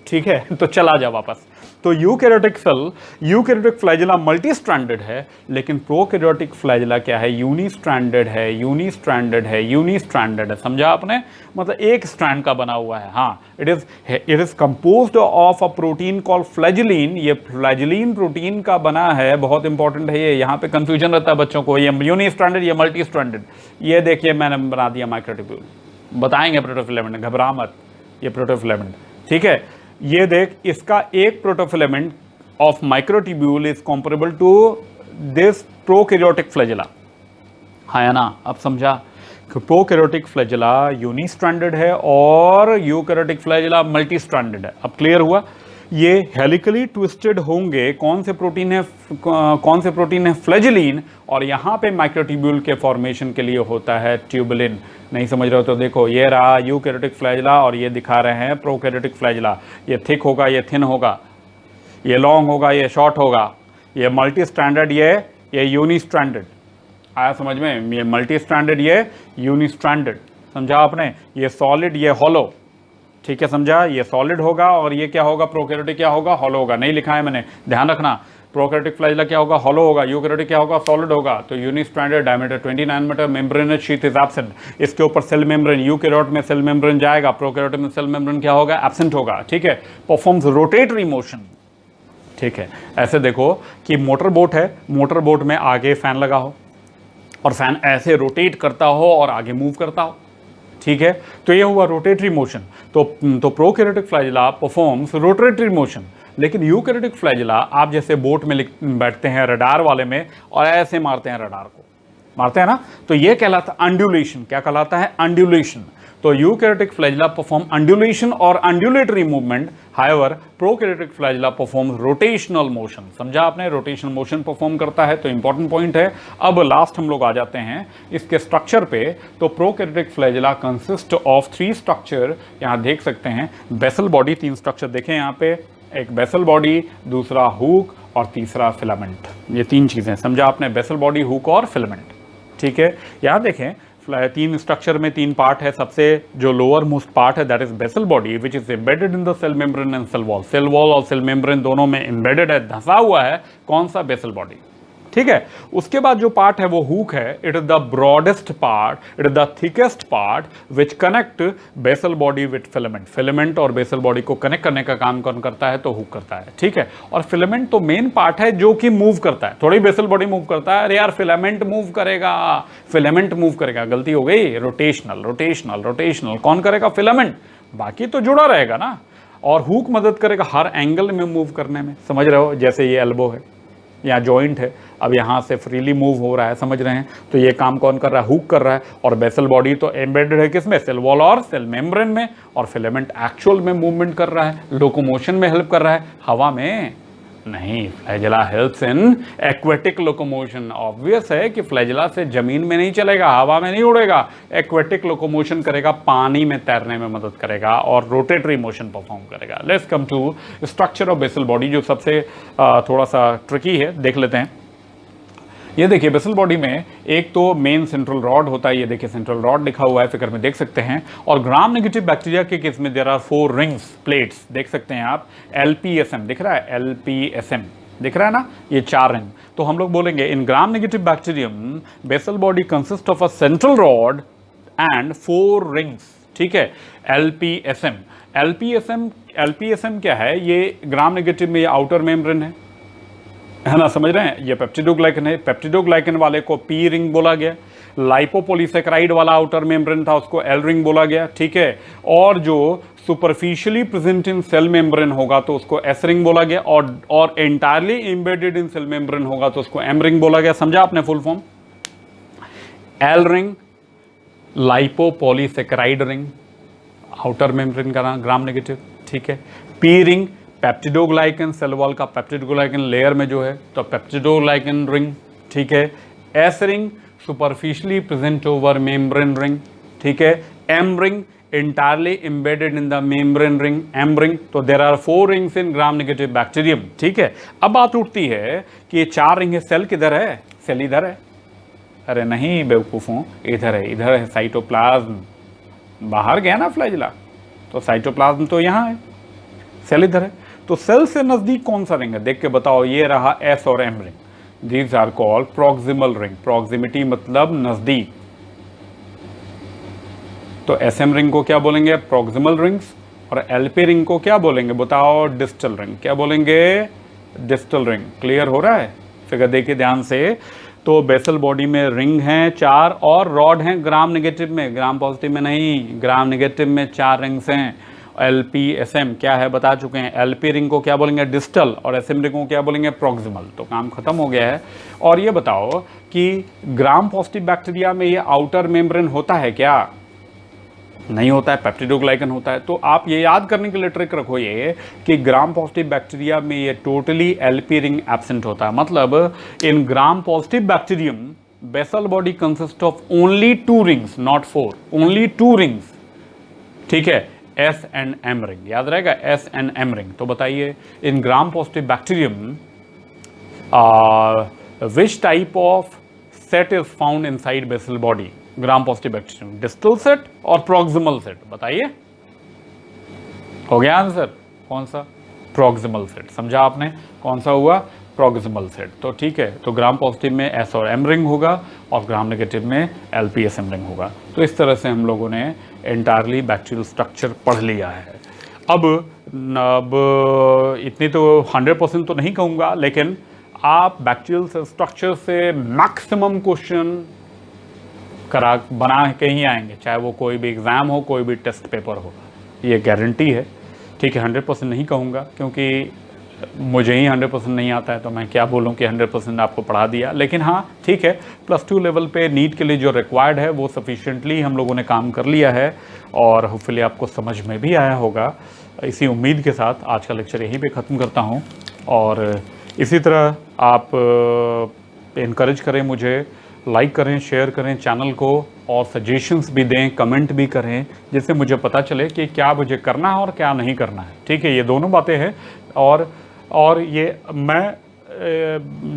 ठीक है। तो चला जा वापस। तो eukaryotic cell, eukaryotic flagella multi stranded है, लेकिन प्रोकैरियोटिक फ्लैजेला क्या है, यूनिस्ट्रैंडेड है, यूनिस्ट्रैंडेड है, यूनिस्ट्रैंडेड है, समझा आपने। मतलब एक स्ट्रैंड का बना हुआ है। हाँ, it is composed of a protein called flagellin. ये फ्लैजेलिन प्रोटीन का बना है, बहुत इंपॉर्टेंट है ये, यहाँ पे कंफ्यूजन रहता है बच्चों को, ये यूनिस्ट्रैंडेड, ये मल्टी स्ट्रैंडेड। ये देखिए मैंने बना दिया माइक्रोट्यूब्यूल, बताएंगे प्रोटोफिलामेंट, घबरा मत, ये प्रोटोफिलामेंट, ठीक है। ये देख, इसका एक protofilament of microtubule is comparable to this prokaryotic flagella, है ना। अब समझा, प्रोकैरियोटिक फ्लैजेला यूनिस्ट्रैंडेड है और यूकैरियोटिक फ्लैजेला मल्टी स्ट्रैंडेड है। अब क्लियर हुआ? ये हेलिकली ट्विस्टेड होंगे। कौन से प्रोटीन है? फ्लैजेलिन। और यहाँ पे माइक्रोट्यूब्यूल के फॉर्मेशन के लिए होता है ट्यूबुलिन। नहीं समझ रहे हो तो देखो, ये रहा यूकैरियोटिक फ्लैजेला और ये दिखा रहे हैं प्रोकैरियोटिक फ्लैजेला। ये थिक होगा, ये थिन होगा, ये लॉन्ग होगा, ये शॉर्ट होगा, ये मल्टी स्ट्रैंडेड, ये यूनिस्ट्रैंडेड। आया समझ में? ये मल्टी स्ट्रैंडेड, ये यूनिस्ट्रैंडेड। समझा आपने? ये सॉलिड, ये हॉलो। ठीक है, समझा? ये सॉलिड होगा और ये क्या होगा? प्रोकैरियोटिक क्या होगा? हॉलो होगा। नहीं लिखा है मैंने, ध्यान रखना। प्रोकैरियोटिक फ्लैजेला क्या होगा? हॉलो होगा। यूकैरियोटिक क्या होगा? सॉलिड होगा। तो unistranded, diameter 29 nanometer, membranous sheath is absent. इसके ऊपर सेल मेम्ब्रेन, यूकैरियोट में सेल मेम्ब्रेन जाएगा, प्रोकैरियोटिक में सेल मेम्ब्रेन क्या होगा? एब्सेंट होगा। ठीक है, परफॉर्म्स रोटेटरी मोशन। ठीक है, ऐसे देखो कि मोटर बोट है, मोटर बोट में आगे फैन लगा हो और फैन ऐसे रोटेट करता हो और आगे मूव करता हो। ठीक है, तो ये हुआ रोटेटरी मोशन। तो prokaryotic flagella performs rotatory motion. लेकिन यूकैरियोटिक फ्लैजेला आप जैसे बोट में बैठते हैं रडार वाले में और ऐसे मारते हैं, रडार को मारते हैं ना, तो ये कहलाता है अंड्यूलेशन। क्या कहलाता है? अंड्यूलेशन। तो यूकैरियोटिक फ्लैजेला परफॉर्म अंड्यूलेशन और undulatory movement. However prokaryotic flagella performs rotational motion. समझा आपने? रोटेशनल मोशन परफॉर्म करता है। तो इंपॉर्टेंट पॉइंट है। अब लास्ट हम लोग आ जाते हैं इसके स्ट्रक्चर पे। तो prokaryotic flagella consist of 3 structure. यहाँ देख सकते हैं बेसल बॉडी, 3 स्ट्रक्चर देखें यहाँ पे, एक बेसल बॉडी, दूसरा हुक और तीसरा फिलामेंट। ये 3 चीजें समझा आपने? बेसल बॉडी, हुक और फिलामेंट। ठीक है, यहाँ देखें 3 स्ट्रक्चर में 3 पार्ट है। सबसे जो लोअर मोस्ट पार्ट है that is basal body which is embedded in the cell membrane and cell wall. Cell wall और सेल मेम्ब्रेन दोनों में एम्बेडेड है, धंसा हुआ है। कौन सा? Basal body. ठीक है, उसके बाद जो पार्ट है वो हुक है। It is the broadest part, it is the thickest part which connect basal body with filament. Filament और बेसल बॉडी को कनेक्ट करने का काम कौन करता है? तो हुक करता है। ठीक है, और फिलामेंट तो मेन पार्ट है जो कि मूव करता है। थोड़ी बेसल बॉडी मूव करता है। अरे यार फिलामेंट मूव करेगा, फिलामेंट मूव करेगा, गलती हो गई। रोटेशनल रोटेशनल रोटेशनल कौन करेगा? फिलामेंट। बाकी तो जुड़ा रहेगा ना। और हुक मदद करेगा हर एंगल में मूव करने में। समझ रहे हो? जैसे ये एल्बो है, यहाँ जॉइंट है, अब यहाँ से फ्रीली मूव हो रहा है, समझ रहे हैं? तो ये काम कौन कर रहा है? हुक कर रहा है। और बेसल बॉडी तो एम्बेडेड है किसमें? सेल वॉल और सेल मेम्ब्रेन में। और फिलामेंट एक्चुअल में मूवमेंट कर रहा है, लोकोमोशन में हेल्प कर रहा है। हवा में नहीं, flagella helps in aquatic locomotion. Obvious है कि फ्लैजेला से जमीन में नहीं चलेगा, हवा में नहीं उड़ेगा, एक्वेटिक लोकोमोशन करेगा, पानी में तैरने में मदद करेगा और रोटेटरी मोशन परफॉर्म करेगा। Let's come to structure of basal body, जो सबसे थोड़ा सा ट्रिकी है, देख लेते हैं। ये देखिए बेसल बॉडी में एक तो मेन सेंट्रल रॉड होता है। ये देखिए सेंट्रल रॉड लिखा हुआ है, फिगर में देख सकते हैं। और ग्राम नेगेटिव बैक्टीरिया के केस में देयर आर 4 रिंग्स, प्लेट्स, देख सकते हैं आप। LPSM दिख रहा है? LPSM दिख रहा है ना? ये 4 रिंग। तो हम लोग बोलेंगे in gram negative bacterium basal body consist of a central rod and 4 rings. ठीक है, LPSM। LPSM क्या है? ये ग्राम नेगेटिव में ये आउटर मेम्ब्रेन है ना? समझ रहे हैं? ये पेप्टिडोग्लाइकन है। पेप्टिडोग्लाइकन वाले को P रिंग बोला गया। लाइपोपोलीसेकेराइड वाला आउटर मेम्ब्रेन था, उसको L रिंग बोला गया। ठीक है, और जो superficially present in cell membrane होगा तो उसको S रिंग बोला गया। और entirely embedded in cell membrane होगा तो उसको M रिंग बोला गया। समझा आपने full form? L ring lipopolysaccharide ring, outer membrane का ग्राम नेगेटिव। ठीक है, P ring peptidoglycan, cell wall का पेप्टिडोग्लाइकन लेयर में जो है तो पेप्टिडोग्लाइकन रिंग। ठीक है, S ring superficially present over membrane ring. ठीक है, M ring entirely embedded in the membrane ring, M ring। तो there are 4 rings in gram negative bacterium। ठीक है, अब बात उठती है कि ये 4 रिंग है, सेल किधर है? सेल इधर है। अरे नहीं बेवकूफों, इधर है, इधर है साइटोप्लाज्म। बाहर गया ना फ्लैजेला, तो साइटोप्लाज्म तो यहाँ है, सेल इधर है। तो सेल से नजदीक कौन सा रिंग है? देख के बताओ। ये रहा S और M ring. These are called proximal ring. Proximity मतलब नजदीक। तो SM रिंग को क्या बोलेंगे? Proximal rings. और LP रिंग को क्या बोलेंगे? बताओ। Distal ring. क्या बोलेंगे? Distal ring. क्लियर हो रहा है? फिगर देखिए ध्यान से। तो बेसल बॉडी में रिंग हैं 4 और रॉड हैं ग्राम नेगेटिव में, ग्राम पॉजिटिव में नहीं। ग्राम नेगेटिव में 4 रिंग्स हैं LPSM क्या है बता चुके हैं। LP रिंग को क्या बोलेंगे, डिस्टल, और SM रिंग को क्या बोलेंगे, प्रॉक्सिमल। तो काम खत्म हो गया है। और ये बताओ कि ग्राम पॉजिटिव बैक्टीरिया में ये आउटर मेम्ब्रेन होता है क्या? नहीं होता है, पेप्टिडोग्लाइकन होता है। तो आप ये याद करने के लिए ट्रिक रखो ये कि ग्राम पॉजिटिव बैक्टीरिया में ये टोटली LP रिंग एब्सेंट होता है। मतलब in gram positive bacterium basal body consist of only 2 rings, not 4, only 2 rings. ठीक है, S and M रिंग याद रहेगा, S and M रिंग। तो बताइए in gram positive bacterium which type of set is found inside basal body? Gram positive bacterium, distal set और प्रॉक्सिमल सेट। बताइए, हो गया आंसर? कौन सा? Proximal set. समझा आपने? कौन सा हुआ? Proximal set. तो ठीक है, तो ग्राम पॉजिटिव में S और M रिंग होगा और ग्राम नेगेटिव में LPSM रिंग होगा। तो इस तरह से हम लोगों ने एंटायरली बैक्टीरियल स्ट्रक्चर पढ़ लिया है। अब इतनी तो 100% तो नहीं कहूँगा, लेकिन आप बैक्टीरियल स्ट्रक्चर से मैक्सिमम क्वेश्चन बना के ही आएंगे, चाहे वो कोई भी एग्ज़ाम हो, कोई भी टेस्ट पेपर हो, ये गारंटी है। ठीक है, 100% नहीं कहूँगा क्योंकि मुझे ही 100% नहीं आता है, तो मैं क्या बोलूँ कि 100% आपको पढ़ा दिया। लेकिन हाँ ठीक है, +2 लेवल पे नीट के लिए जो रिक्वायर्ड है वो सफिशिएंटली हम लोगों ने काम कर लिया है और होपफुली आपको समझ में भी आया होगा। इसी उम्मीद के साथ आज का लेक्चर यहीं पे ख़त्म करता हूँ। और इसी तरह आप इनकरेज करें मुझे, लाइक करें, शेयर करें चैनल को, और सजेशंस भी दें, कमेंट भी करें, जिससे मुझे पता चले कि क्या मुझे करना है और क्या नहीं करना है। ठीक है, ये दोनों बातें हैं। और ये मैं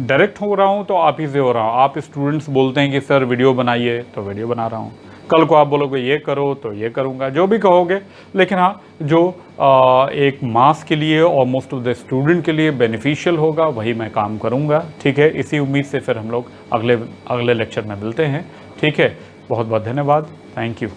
डायरेक्ट हो रहा हूँ तो आप ही से हो रहा हूँ। आप स्टूडेंट्स बोलते हैं कि सर वीडियो बनाइए, तो वीडियो बना रहा हूँ। कल को आप बोलोगे ये करो तो ये करूँगा, जो भी कहोगे। लेकिन हाँ, जो एक मास के लिए और मोस्ट ऑफ द स्टूडेंट के लिए बेनिफिशियल होगा वही मैं काम करूँगा। ठीक है, इसी उम्मीद से फिर हम लोग अगले लेक्चर में मिलते हैं। ठीक है, बहुत बहुत धन्यवाद। Thank you.